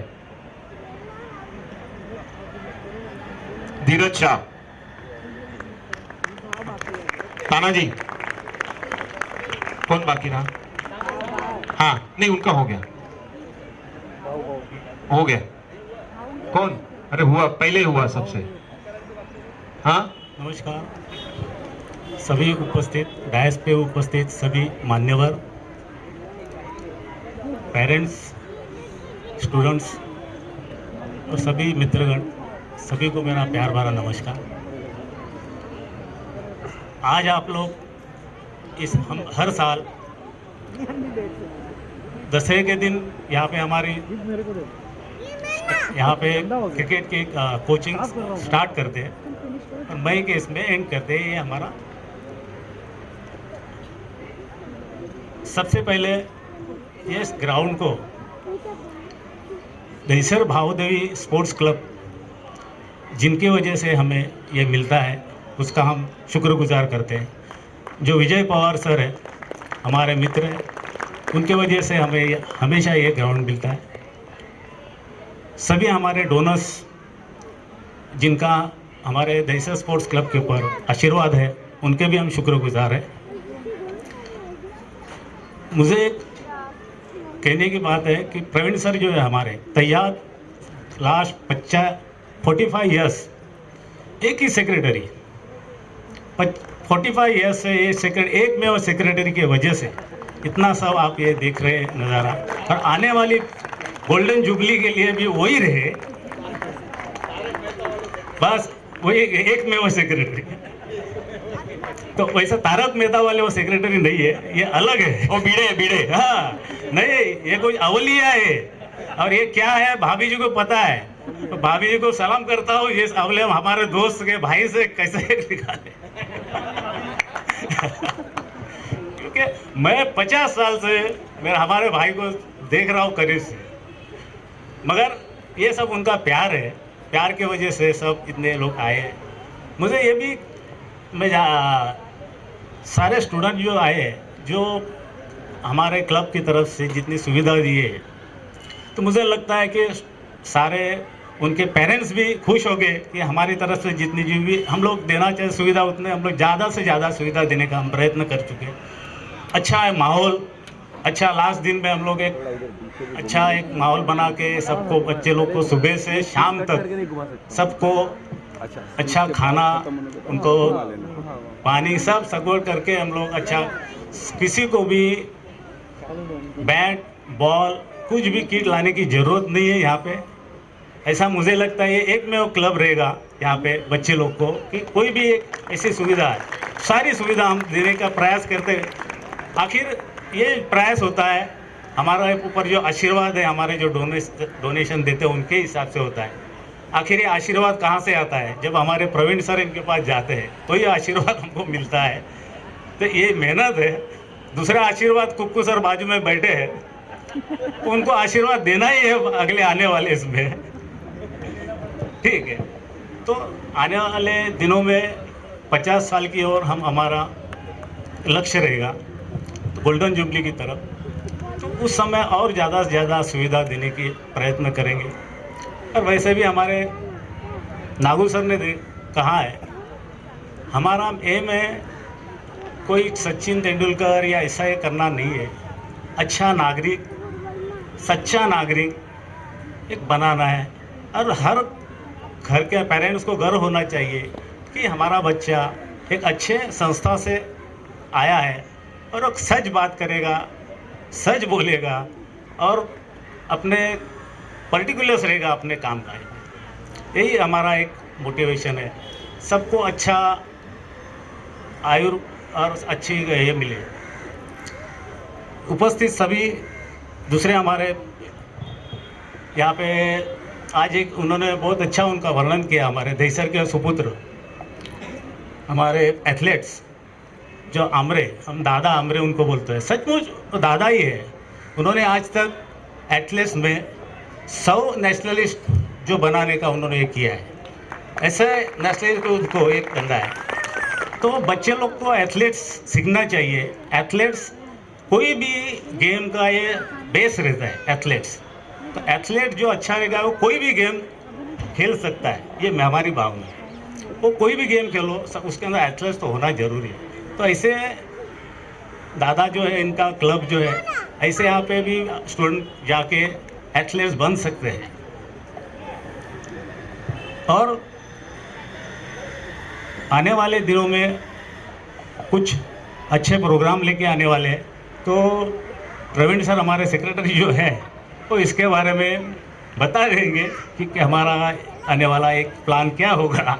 धीरज शाह, तानाजी। कौन बाकी रहा? हाँ नहीं, उनका हो गया। कौन? अरे हुआ, पहले हुआ सबसे। हाँ नमस्कार सभी उपस्थित, डायस पे उपस्थित सभी मान्यवर, पेरेंट्स, स्टूडेंट्स और सभी मित्रगण, सभी को मेरा प्यार भरा नमस्कार। आज आप लोग हम हर साल दशहरे के दिन यहाँ पे क्रिकेट की कोचिंग स्टार्ट करते हैं और मई के इसमें एंड करते हैं। ये हमारा सबसे पहले ये इस ग्राउंड को दहीसर भावदेवी स्पोर्ट्स क्लब जिनकी वजह से हमें ये मिलता है, उसका हम शुक्रगुजार करते हैं। जो विजय पवार सर है, हमारे मित्र हैं, उनके वजह से हमें हमेशा ये ग्राउंड मिलता है। सभी हमारे डोनर्स जिनका हमारे दहीसर स्पोर्ट्स क्लब के ऊपर आशीर्वाद है, उनके भी हम शुक्रगुजार हैं। मुझे एक कहने की बात है कि प्रवीण सर जो है हमारे तैयार लास्ट 45 ईयर्स एक ही सेक्रेटरी, 45 ईयर्स से ये एक में वो सेक्रेटरी की वजह से इतना सब आप ये देख रहे हैं नज़ारा, और आने वाली गोल्डन जुबली के लिए भी वही रहे, बस वही एक में वो सेक्रेटरी। तो वैसा तारक मेहता वाले वो सेक्रेटरी नहीं है, ये अलग है। वो बीड़े। हाँ नहीं, ये कोई अवलिया है, और ये क्या है भाभी जी को पता है, तो भाभी जी को सलाम करता हूँ, ये अगले हमारे दोस्त के भाई से कैसे निकाले। क्योंकि मैं 50 साल से मैं हमारे भाई को देख रहा हूँ करीब से, मगर ये सब उनका प्यार है, प्यार की वजह से सब इतने लोग आए हैं। मुझे ये भी सारे स्टूडेंट जो आए हैं, जो हमारे क्लब की तरफ से जितनी सुविधा दी है, तो मुझे लगता है कि सारे उनके पेरेंट्स भी खुश हो गए कि हमारी तरफ से जितनी जो भी हम लोग देना चाहिए सुविधा, उतने हम लोग ज़्यादा से ज़्यादा सुविधा देने का हम प्रयत्न कर चुके हैं। अच्छा है माहौल, अच्छा लास्ट दिन में हम लोग एक माहौल बना के सबको, बच्चे लोग को सुबह से शाम तक सबको अच्छा खाना, उनको पानी सब सगवड़ करके हम लोग अच्छा, किसी को भी बैट बॉल कुछ भी किट लाने की ज़रूरत नहीं है यहाँ पे। ऐसा मुझे लगता है ये एक में वो क्लब रहेगा यहाँ पे बच्चे लोग को, कि कोई भी एक ऐसी सुविधा है, सारी सुविधा हम देने का प्रयास करते हैं। आखिर ये प्रयास होता है हमारा ऊपर जो आशीर्वाद है, हमारे जो डोनेशन देते हैं उनके हिसाब से होता है। आखिर ये आशीर्वाद कहाँ से आता है? जब हमारे प्रवीण सर इनके पास जाते हैं तो ये आशीर्वाद हमको मिलता है। तो ये मेहनत है। दूसरा आशीर्वाद कुक्कू सर बाजू में बैठे हैं, उनको आशीर्वाद देना ही है अगले आने वाले इसमें, ठीक है। तो आने वाले दिनों में 50 साल की ओर हम, हमारा लक्ष्य रहेगा गोल्डन जुबली की तरफ, तो उस समय और ज़्यादा से ज़्यादा सुविधा देने की प्रयत्न करेंगे। और वैसे भी हमारे नागू सर ने कहा है, हमारा एम है कोई सचिन तेंदुलकर या ऐसा ये करना नहीं है, अच्छा नागरिक, सच्चा नागरिक एक बनाना है। और हर घर के पेरेंट्स को गर्व होना चाहिए कि हमारा बच्चा एक अच्छे संस्था से आया है और एक सच बात करेगा, सच बोलेगा और अपने पर्टिकुलर्स रहेगा अपने काम का। यही हमारा एक मोटिवेशन है, सबको अच्छा आयु और अच्छी ये मिले। उपस्थित सभी दूसरे हमारे यहाँ पे आज एक उन्होंने बहुत अच्छा उनका वर्णन किया, हमारे दहीसर के सुपुत्र, हमारे एथलीट्स जो आमरे, हम दादा आमरे उनको बोलते हैं, सचमुच तो दादा ही है। उन्होंने आज तक एथलीट्स में 100 नेशनलिस्ट जो बनाने का उन्होंने किया है, ऐसे नेशनलिस्ट को उनको एक धंधा है। तो बच्चे लोग को एथलीट्स सीखना चाहिए। एथलीट्स कोई भी गेम का ये बेस रहता है एथलीट्स, तो एथलीट जो अच्छा रहेगा वो कोई भी गेम खेल सकता है, ये हमारी भावना है। वो कोई भी गेम खेलो, उसके अंदर एथलीट्स तो होना जरूरी है। तो ऐसे दादा जो है, इनका क्लब जो है, ऐसे यहाँ पे भी स्टूडेंट जाके एथलीट्स बन सकते हैं। और आने वाले दिनों में कुछ अच्छे प्रोग्राम लेके आने वाले हैं, तो प्रवीण सर हमारे सेक्रेटरी जो है वो इसके बारे में बता देंगे कि हमारा आने वाला एक प्लान क्या होगा।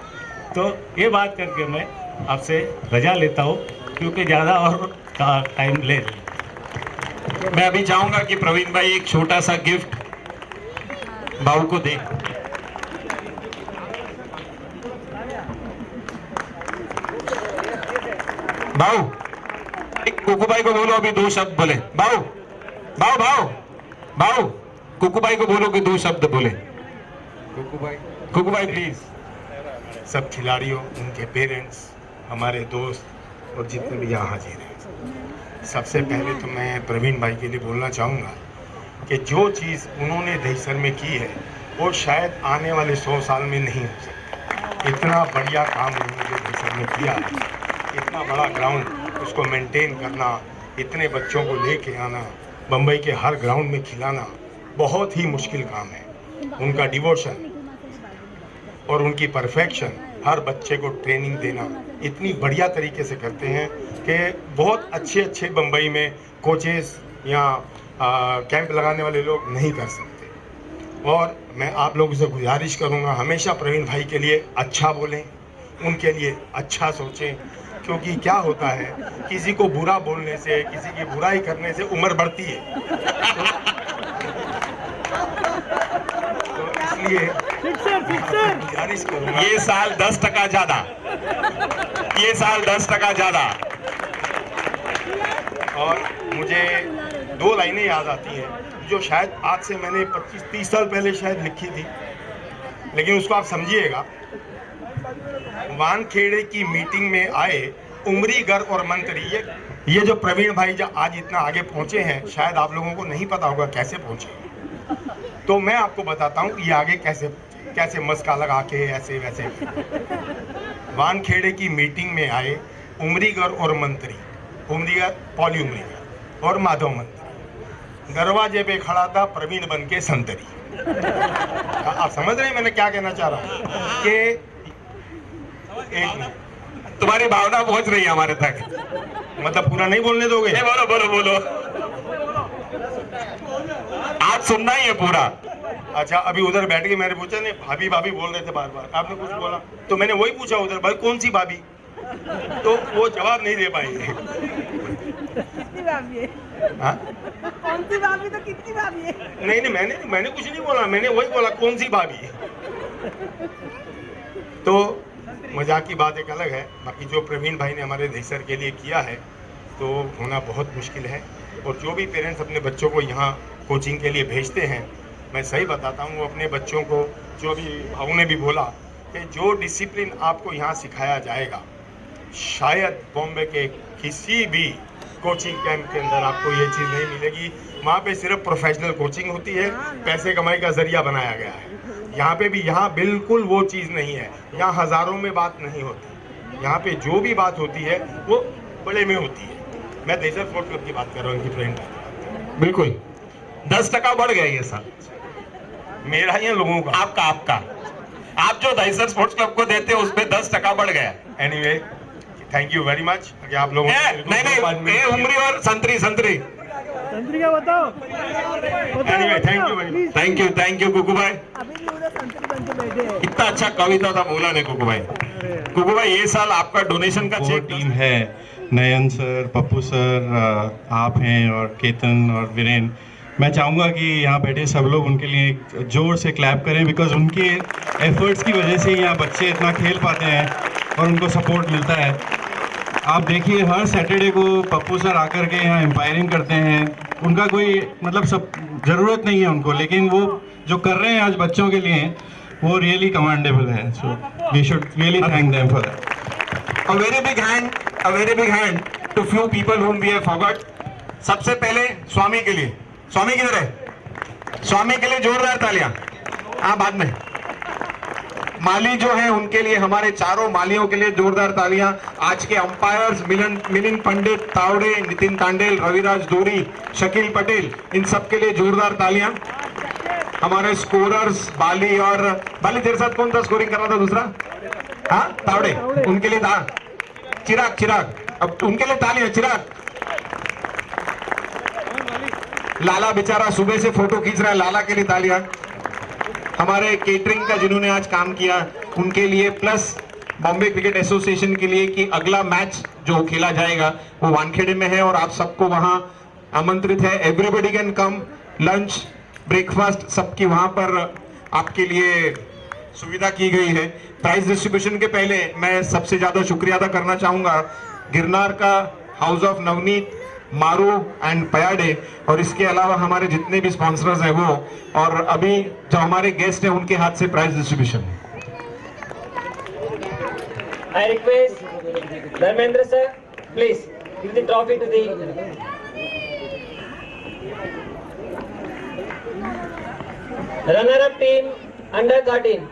तो ये बात करके मैं आपसे रजा लेता हूँ, क्योंकि ज़्यादा और टाइम ले रही। मैं अभी चाहूंगा कि प्रवीण भाई एक छोटा सा गिफ्ट बाबू को दें। बाबू, कुकू भाई को बोलो अभी 2 शब्द बोले। बाबू बाबू बाबू बाबू कुकू भाई को बोलो कि 2 शब्द बोले। कुकू भाई प्लीज। सब खिलाड़ियों, उनके पेरेंट्स, हमारे दोस्त और जितने भी यहाँ हाजिर हैं, सबसे पहले तो मैं प्रवीण भाई के लिए बोलना चाहूँगा कि जो चीज़ उन्होंने दहीसर में की है वो शायद आने वाले 100 साल में नहीं हो सकती। इतना बढ़िया काम उन्होंने जो दहीसर में किया है, इतना बड़ा ग्राउंड उसको मेंटेन करना, इतने बच्चों को लेके आना, बम्बई के हर ग्राउंड में खिलाना बहुत ही मुश्किल काम है। उनका डिवोशन और उनकी परफेक्शन, हर बच्चे को ट्रेनिंग देना इतनी बढ़िया तरीके से करते हैं कि बहुत अच्छे अच्छे बम्बई में कोचेस या कैंप लगाने वाले लोग नहीं कर सकते। और मैं आप लोगों से गुजारिश करूंगा, हमेशा प्रवीण भाई के लिए अच्छा बोलें, उनके लिए अच्छा सोचें, क्योंकि क्या होता है किसी को बुरा बोलने से, किसी की बुराई करने से उम्र बढ़ती है। इसलिए गुजारिश करूंगा, ये साल 10% ज्यादा, ये साल 10% ज्यादा। और मुझे 2 लाइनें याद आती हैं जो शायद आज से मैंने 25-30 साल पहले शायद लिखी थी, लेकिन उसको आप समझिएगा। वानखेड़े की मीटिंग में आए उमरीगर और मंत्री, ये जो प्रवीण भाई जो आज इतना आगे पहुंचे हैं, शायद आप लोगों को नहीं पता होगा कैसे पहुंचे। तो मैं आपको बताता हूं ये आगे कैसे मस्का लगा के ऐसे वैसे। वानखेड़े की मीटिंग में आए उमरीगर और मंत्री, उमरीगर पॉली उमरीगर और माधव मंत्री, दरवाजे पे खड़ा था प्रवीण बन के संतरी। आप समझ रहे हैं मैंने क्या कहना चाह रहा हूं कि एक तुम्हारी भावना पहुंच रही है हमारे तक। मतलब पूरा नहीं बोलने दोगे? बोलो बोलो बोलो, आज सुनना ही है पूरा। अच्छा, अभी उधर बैठ के मैंने पूछा, नहीं भाभी भाभी बोल रहे थे बार बार, आपने कुछ बोला तो मैंने वही पूछा उधर, भाई कौन सी भाभी, तो वो जवाब नहीं दे पाई। कितनी भाभी है? हाँ? कौन सी भाभी तो कितनी भाभी है? नहीं मैंने कुछ नहीं बोला, मैंने वही बोला कौन सी भाभी। तो मजाक की बात एक अलग है, बाकी जो प्रवीण भाई ने हमारे दहीसर के लिए किया है तो होना बहुत मुश्किल है। और जो भी पेरेंट्स अपने बच्चों को यहाँ कोचिंग के लिए भेजते हैं, मैं सही बताता हूँ, वो अपने बच्चों को, जो अभी भाऊ ने भी बोला कि जो डिसिप्लिन आपको यहाँ सिखाया जाएगा, शायद बॉम्बे के किसी भी कोचिंग कैंप के अंदर आपको ये चीज़ नहीं मिलेगी। वहाँ पे सिर्फ प्रोफेशनल कोचिंग होती है, पैसे कमाई का जरिया बनाया गया है। यहाँ पे भी यहाँ बिल्कुल वो चीज़ नहीं है, यहाँ हज़ारों में बात नहीं होती, यहाँ पे जो भी बात होती है वो बड़े में होती है। मैं दहीसर स्पोर्ट्स क्लब की बात कर रहा हूँ, इनकी फ्रेंड। बिल्कुल 10% बढ़ गया ये साल। मेरा या लोगों का? आपका आप जो दहीसर स्पोर्ट्स क्लब को देते हो उसमें 10% बढ़ गया। Anyway, thank you very much कि आप लोगों नहीं उमरी और संतरी का बताओ। एनीवे, थैंक यू कुकू भाई, अभी भी उधर संतरी बन के बैठे हैं। इतना अच्छा कविता था बोला ने कुकू भाई। ये साल आपका डोनेशन का चेक टीम है, नयन सर, पप्पू सर, आप हैं और केतन और वीरेन। मैं चाहूँगा कि यहाँ बैठे सब लोग उनके लिए जोर से क्लैप करें, बिकॉज उनके एफर्ट्स की वजह से यहाँ बच्चे इतना खेल पाते हैं और उनको सपोर्ट मिलता है। आप देखिए हर सैटरडे को पप्पू सर आकर के यहाँ एम्पायरिंग करते हैं, उनका कोई मतलब सब ज़रूरत नहीं है उनको, लेकिन वो जो कर रहे हैं आज बच्चों के लिए वो रियली कमांडेबल है। So we should really thank them for that. A very big hand to few people whom we have forgot. सबसे पहले स्वामी के लिए, स्वामी किधर है? स्वामी के लिए जोरदार तालियां। हाँ, बाद में माली जो है उनके लिए, हमारे चारों मालियों के लिए जोरदार तालियां। आज के अंपायर्स मिलिंद पंडित, तावड़े, नितिन तांडेल, रविराज दोरी, शकील पटेल, इन सब के लिए जोरदार तालियां। हमारे स्कोरर्स बाली तेरे साथ कौन था स्कोरिंग कर रहा था दूसरा? हाँ, तावड़े, उनके लिए था। चिराग, अब उनके लिए तालियां। चिराग, लाला बेचारा सुबह से फोटो खींच रहा है, लाला के लिए तालियां। हमारे केटरिंग का जिन्होंने आज काम किया उनके लिए, प्लस बॉम्बे क्रिकेट एसोसिएशन के लिए कि अगला मैच जो खेला जाएगा वो वानखेड़े में है और आप सबको वहां आमंत्रित है। Everybody can come, lunch breakfast सबकी वहां पर आपके लिए सुविधा की गई है। प्राइज डिस्ट्रीब्यूशन के पहले मैं सबसे ज्यादा शुक्रिया अदा करना चाहूंगा गिरनार का हाउस ऑफ नवनीत, मारू एंड पयाडे, और इसके अलावा हमारे जितने भी स्पॉन्सर्स हैं वो, और अभी जो हमारे गेस्ट हैं उनके हाथ से prize distribution. I request Dharmendra sir, please give the trophy to the runner-up team under 13.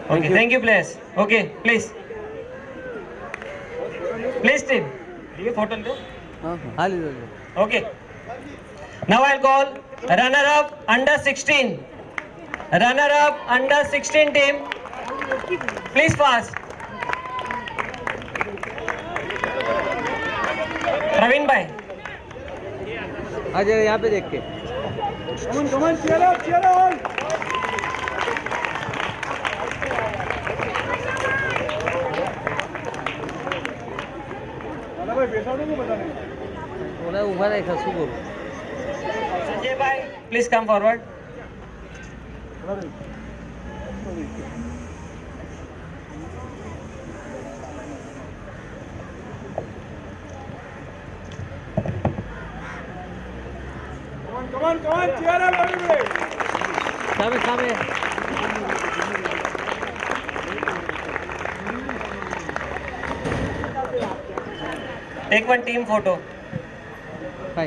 Okay, thank you players. Okay, please team. ये photo low. Okay. Now I'll call runner-up under 16. Runner-up under 16 team. Please fast. Praveen भाई. आ जाओ यहाँ पे देख के। Come on, cheer up. ओला उभा राहायचा सुरू संजय भाई प्लीज कम फॉरवर्ड. सामे सामे take one team photo. Hi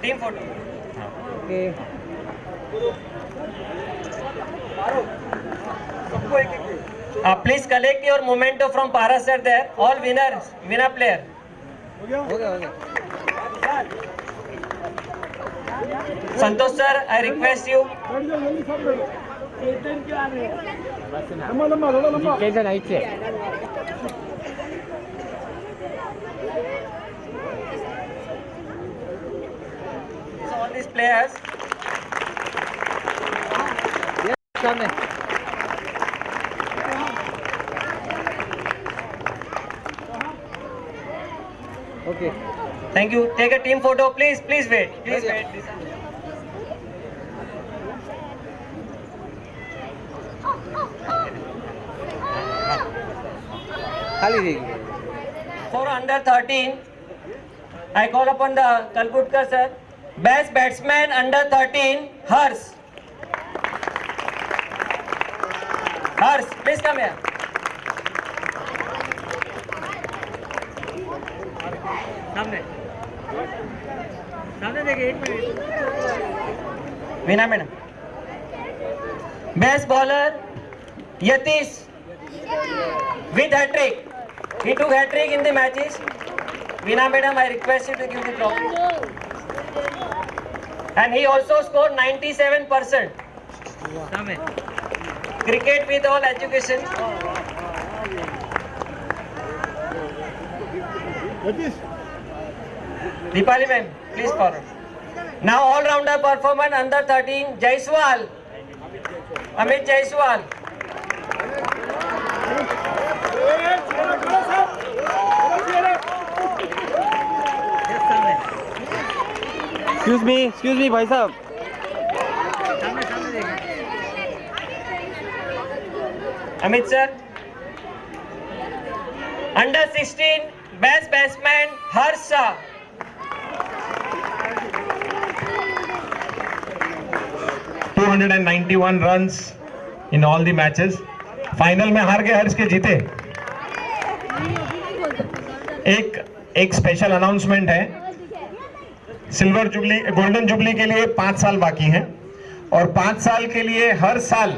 team photo. Okay Please collect your memento from Paras sir there. All winners, winner player. हो गया Santosh sir, I request you. जिंकायचं नाहीच आहे So all these players. सामने okay Thank you. Take a team photo, please. Please wait. Please wait. खाली देगी For under 13, I call upon the Kalkutkar sir. Best batsman under 13, Hers. Hers, please come here. सामने सामने देखिए एक minute Veena madam. Best bowler, Yatish with hat-trick. He took hat-trick in the matches. Veena madam, I request you to give the trophy. And he also scored 97%. सामने Cricket with all education. Deepali ma'am, please forward. Now all-rounder performance under 13, Jaiswal. Amit Jaiswal. Excuse me भाई साहब Amit sir. Under 16, best batsman, Harsha. ...291 runs in all the matches. Final में हार गए, हर्ष के जीते. एक special announcement है. Silver jubilee, golden jubilee के लिए 5 साल बाकी हैं और 5 साल के लिए हर साल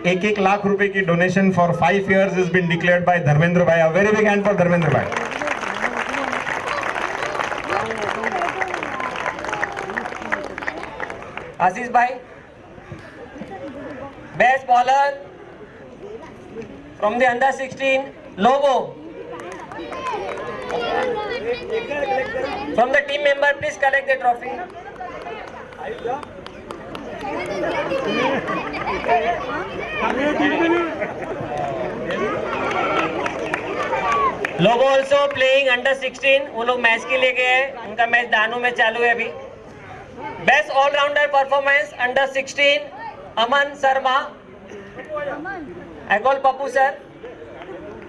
1-1 लाख रुपए की donation for 5 years is been declared by Dharmendra भाई. A very big hand for Dharmendra भाई. Aziz bhai. Best bowler from the under 16, Lobo. From the team member, please collect the trophy. Lobo also playing under 16. वो लोग match के लिए गए हैं. उनका match Danu में चालू है अभी. Best all-rounder performance under 16, Aman Sharma. I call Papu sir.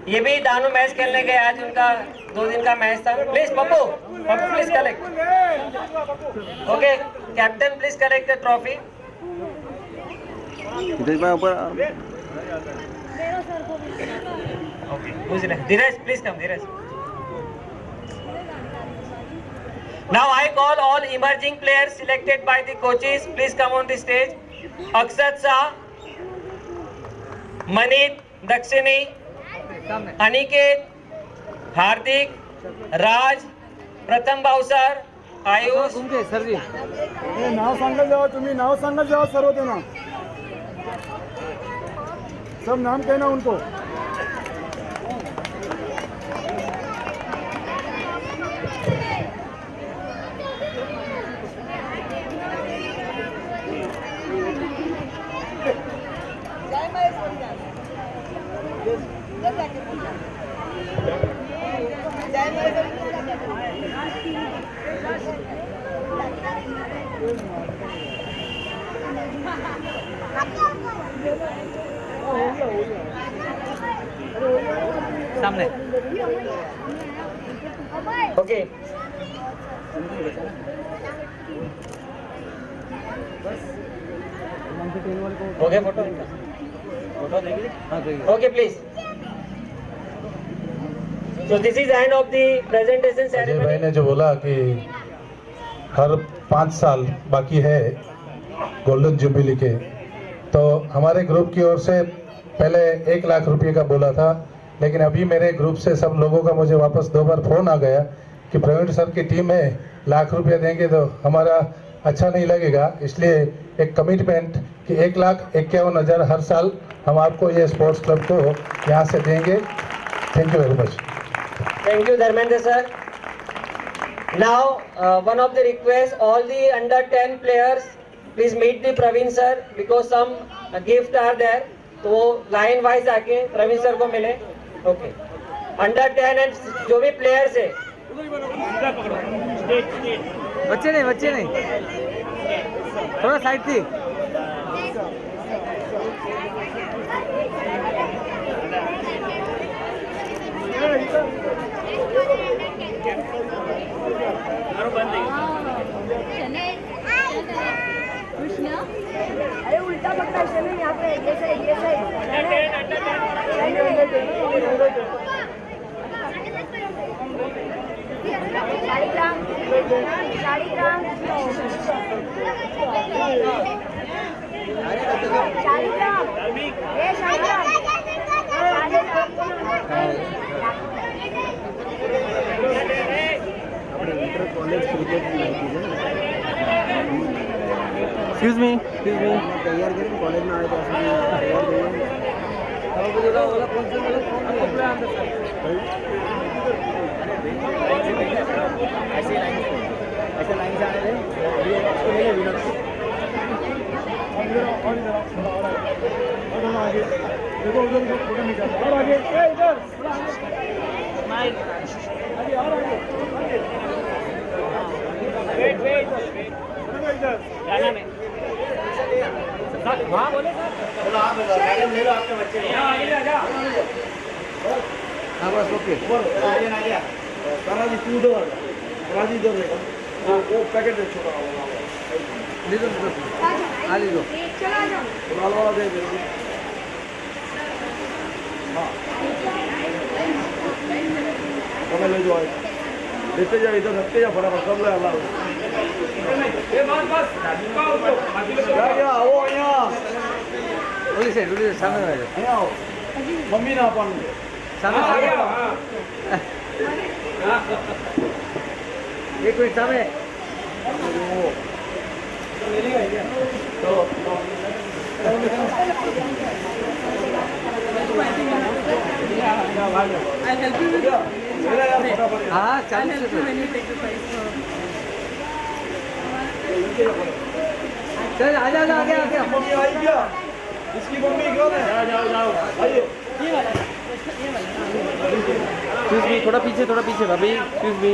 ये भी दानू मैच खेलने गए आज. उनका 2 दिन का मैच था. Please Papu please collect. Okay, captain please collect the trophy. Okay, who's next? Dheeraj, please come, Dheeraj. Now I call all emerging players selected by the coaches. Please come on the stage. Akshat Shah, Manit, Dakshini, Aniket, Hardik, Raj, Pratham Bhausar, Ayush. Sir जी नाव सांगत जावा तुम्ही. नाव सांगत जावा सर्व देना. सब नाम कहना उनको. जय सामने okay okay photo okay please so this is end of the presentation Ajay भाई सेरेमनी ने जो बोला कि हर 5 साल बाकी है गोल्डन जुबली के, तो हमारे ग्रुप की ओर से पहले 1 लाख रुपए का बोला था, लेकिन अभी मेरे ग्रुप से सब लोगों का मुझे वापस 2 बार फोन आ गया कि प्रवीण सर की टीम है, लाख रुपया देंगे तो हमारा अच्छा नहीं लगेगा, इसलिए एक कमिटमेंट कि 1,51,000 हर साल हम आपको ये स्पोर्ट्स क्लब को यहाँ से देंगे। Thank you very much. Thank you Dharmendra sir now one of the request all the under 10 players please meet the Praveen sir because some gift are there, तो लाइन वाइज आके प्रवीण सर को मिले। ओके अंडर 10 एंड जो भी players है बच्चे नहीं थोड़ा साइड थी अरे उल्टा पकड़ा है यहाँ पे ये एक्सक्यूज मी तैयार करें कॉलेज में आए तो ऐसे लाइन से आ रहे देखो उधर फोटो निकाल और आगे इधर वेट इधर वहाँ बोले सर ले लो आपके बच्चे आगे आ जा हाँ बस ओके राजी तू उधर राजी इधर रहेगा वो पैकेट दे छोटा वाला ले लो आ ले लो चलो आ जाओ लाल वाला दे दे हाँ हमें ले जाओ लेते जाओ इधर रखते जाओ फटाफट सब ले अल्लाह क्या आओ यहाँ सामने आ जाओ आओ मम्मी ना अपन सामने एक मिनट सामने हाँ चालीस चल आ जाओ आगे आगे मम्मी आई क्या इसकी मम्मी कौन है जाओ जाओ आइए एक्सक्यूज मी थोड़ा पीछे भाभी एक्सक्यूज मी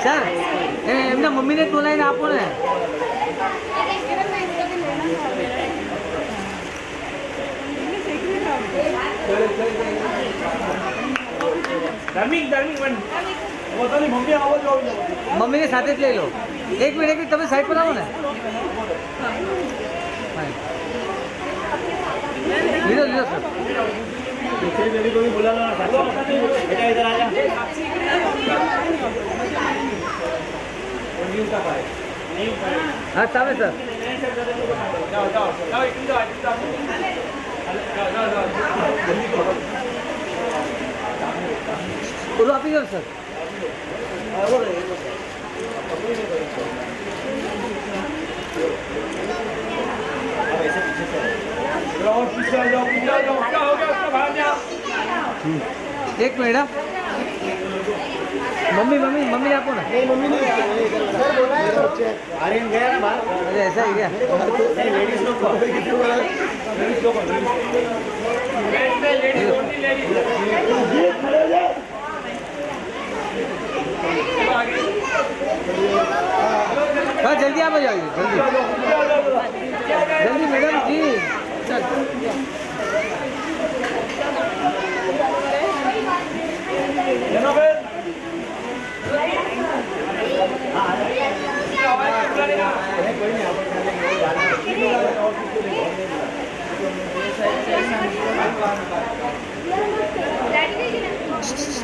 સર એમના મમ્મીને જ બોલાવીને આપો ને મમ્મીને સાથે જ લઈ લો એક મિનિટ તમે સાઈડ પર આવો ને લીધો લીધો સર हाँ सामने सर बोलो आप ही जाओ सर एक मिनट मम्मी मम्मी मम्मी आपको ना मम्मी नहीं आर्यन गया ना बाहर अरे ऐसा ही क्या लेडीज लोग लेडीज लोग जाइए जल्दी मैडम जी।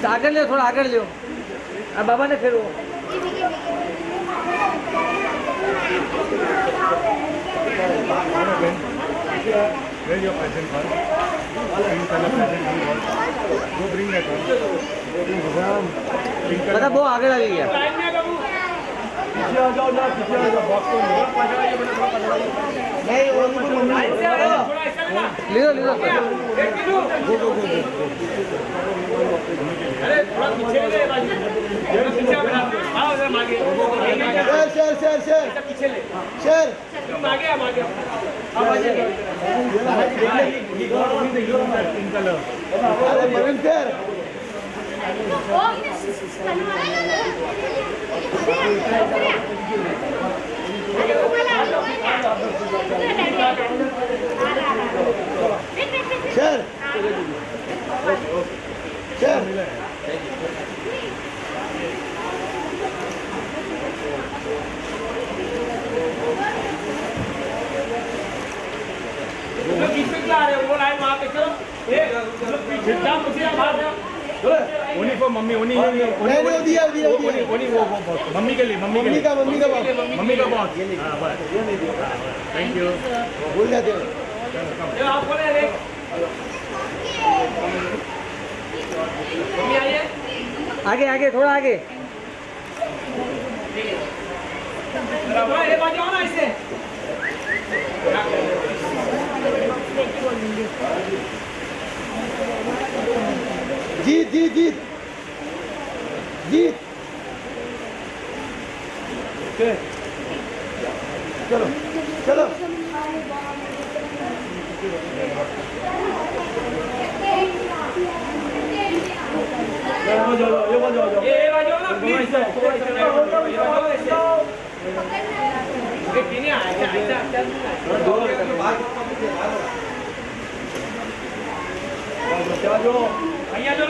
आगे ले, थोड़ा आगे ले। अब बाबा ने फिर वो मतलब वो आगे लगी गया। लीजिए मम्मी के लिए मम्मी का बहुत थैंक यू भूल जाते हो। आगे आगे थोड़ा आगे। जीत जीत जीत जीत चलो चलो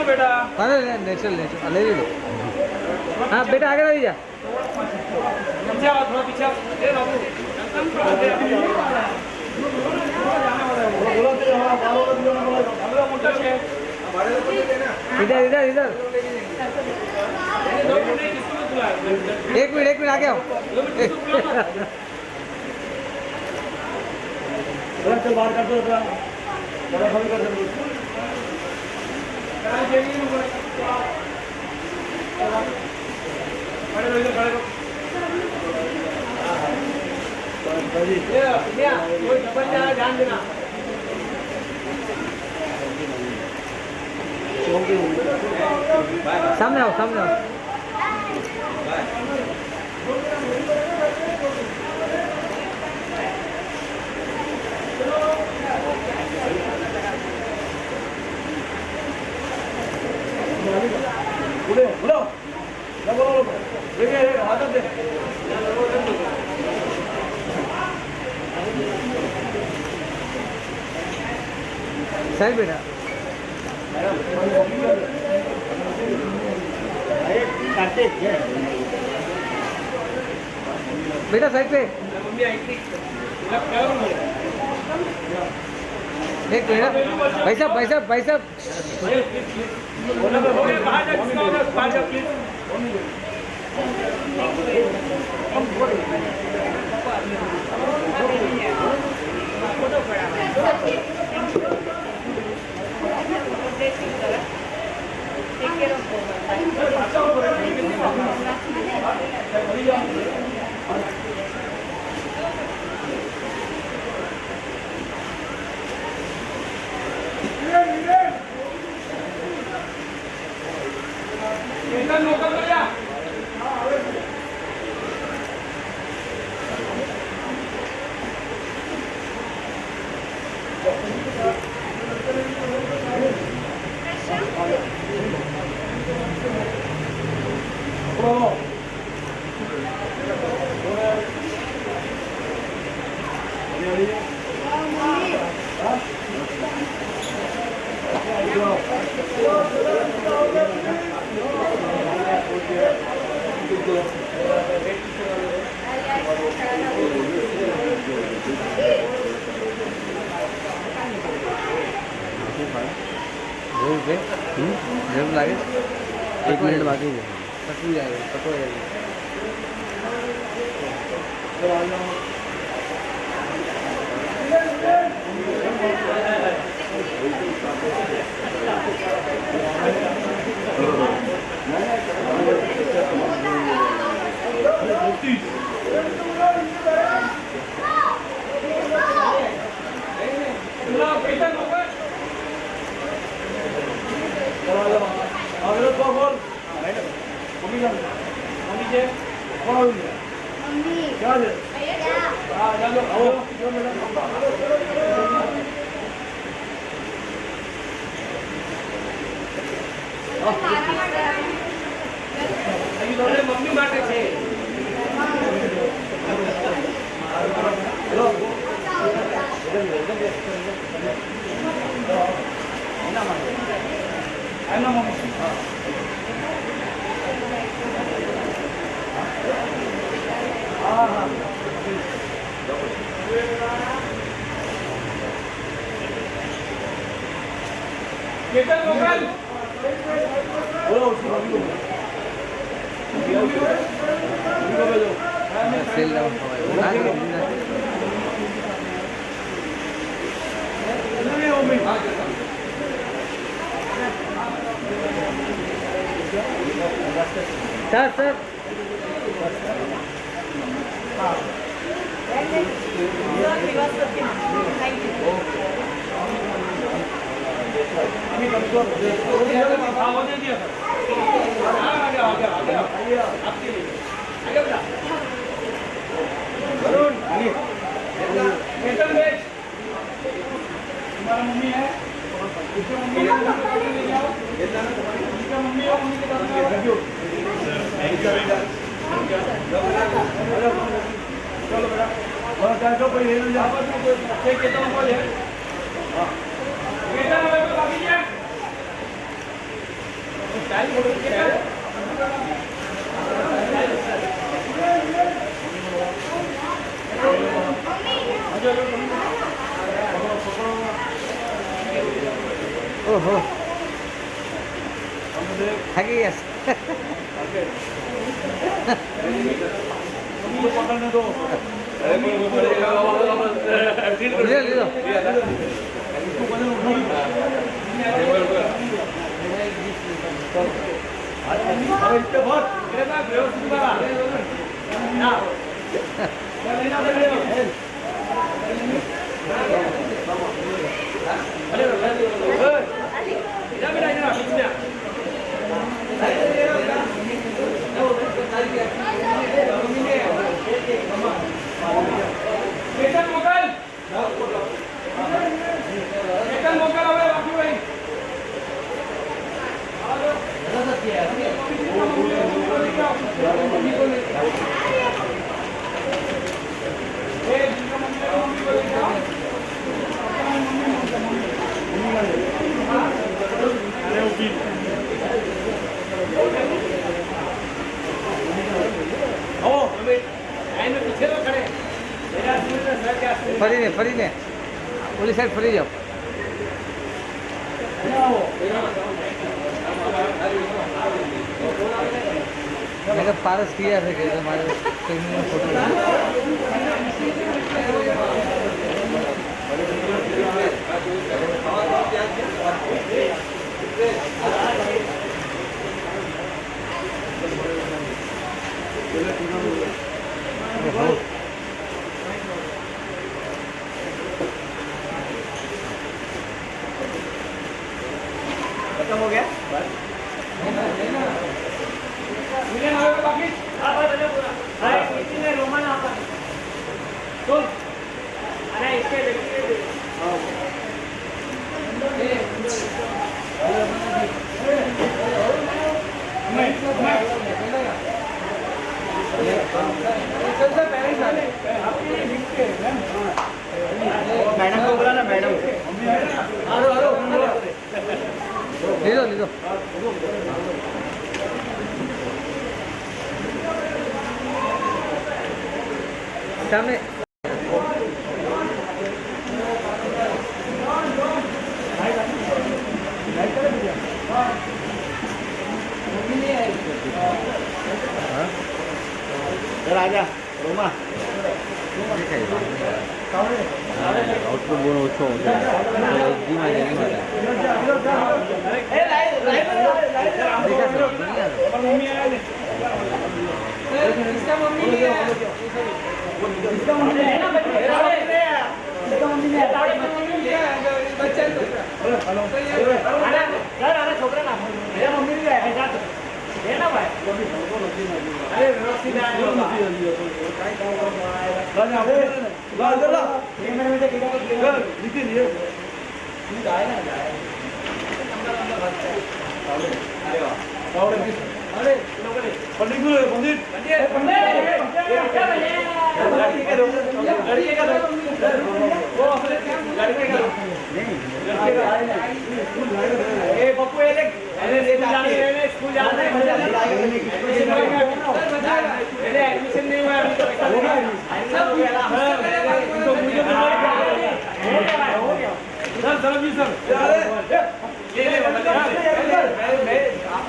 बेटा नेचुरल नेचुरल ले लो। हाँ बेटा आगे रही जा। इधर इधर इधर एक मिनट आगे आओ। चल बाहर कर दो थोड़ा कर दो। ध्यान देना सामने आओ सामने आओ। सही बेटा बेटा साइड पे एक मिनट भाई साहब जरूर लागे 1 मिनट बाकी है पटू जाएगा पटो जाएगा मम्मी માટે છે કેતન મોકલ બોલો सेल सर तुम्हारा मम्मी है उसके मम्मी है ले जाओ उसका मम्मी और मम्मी के पास चलो बेटा और जाओ कोई ले लो जाओ चेक कितना को ले हां बेटा मेरे को बाकी है स्टाइल फोटो के ओहो थक गया पकड़ने दो ले लो अरे इतने बहुत व्यवस्थित ना फरी ने ओली साइड फरी जाओ मैंने पारस किया था कि हमारे फिल्म में फोटो खत्म हो गया रोमन आता तो अरे इसके मैडम को बोला ना मैडम ले लो सामने आजा रोमा आउटपुट बोलो ओछो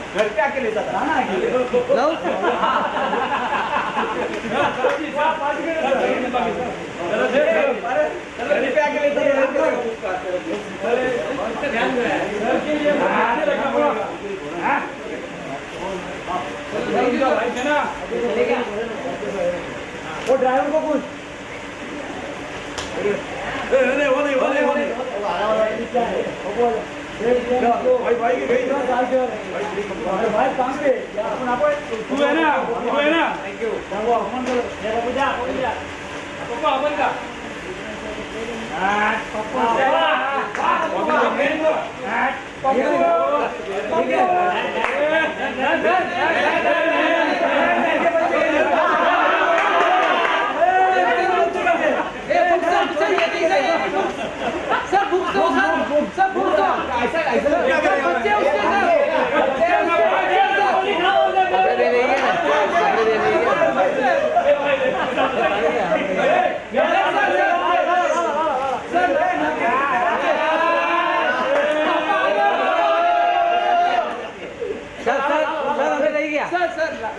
घर पे आके लेता था वो ड्राइवर को कुछ भाई की गई भाई काम पे तू है ना थैंक यू अपन जा पप्पा अपन का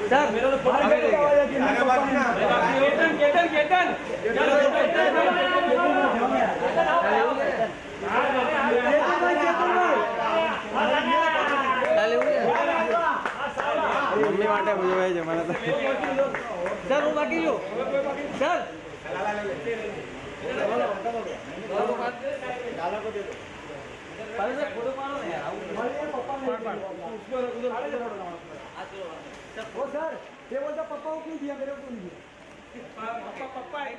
सर मेरा तो फोटो केतन मम्मी वाटे मुझे भाई जमाना था सर वो बाकी लो सर डाला को दे दो पहले से फोटो मारो ना यार पप्पा उसको उधर वो सर ये बोलता पप्पा को क्यों दिया मेरे को नहीं दिया पप्पा है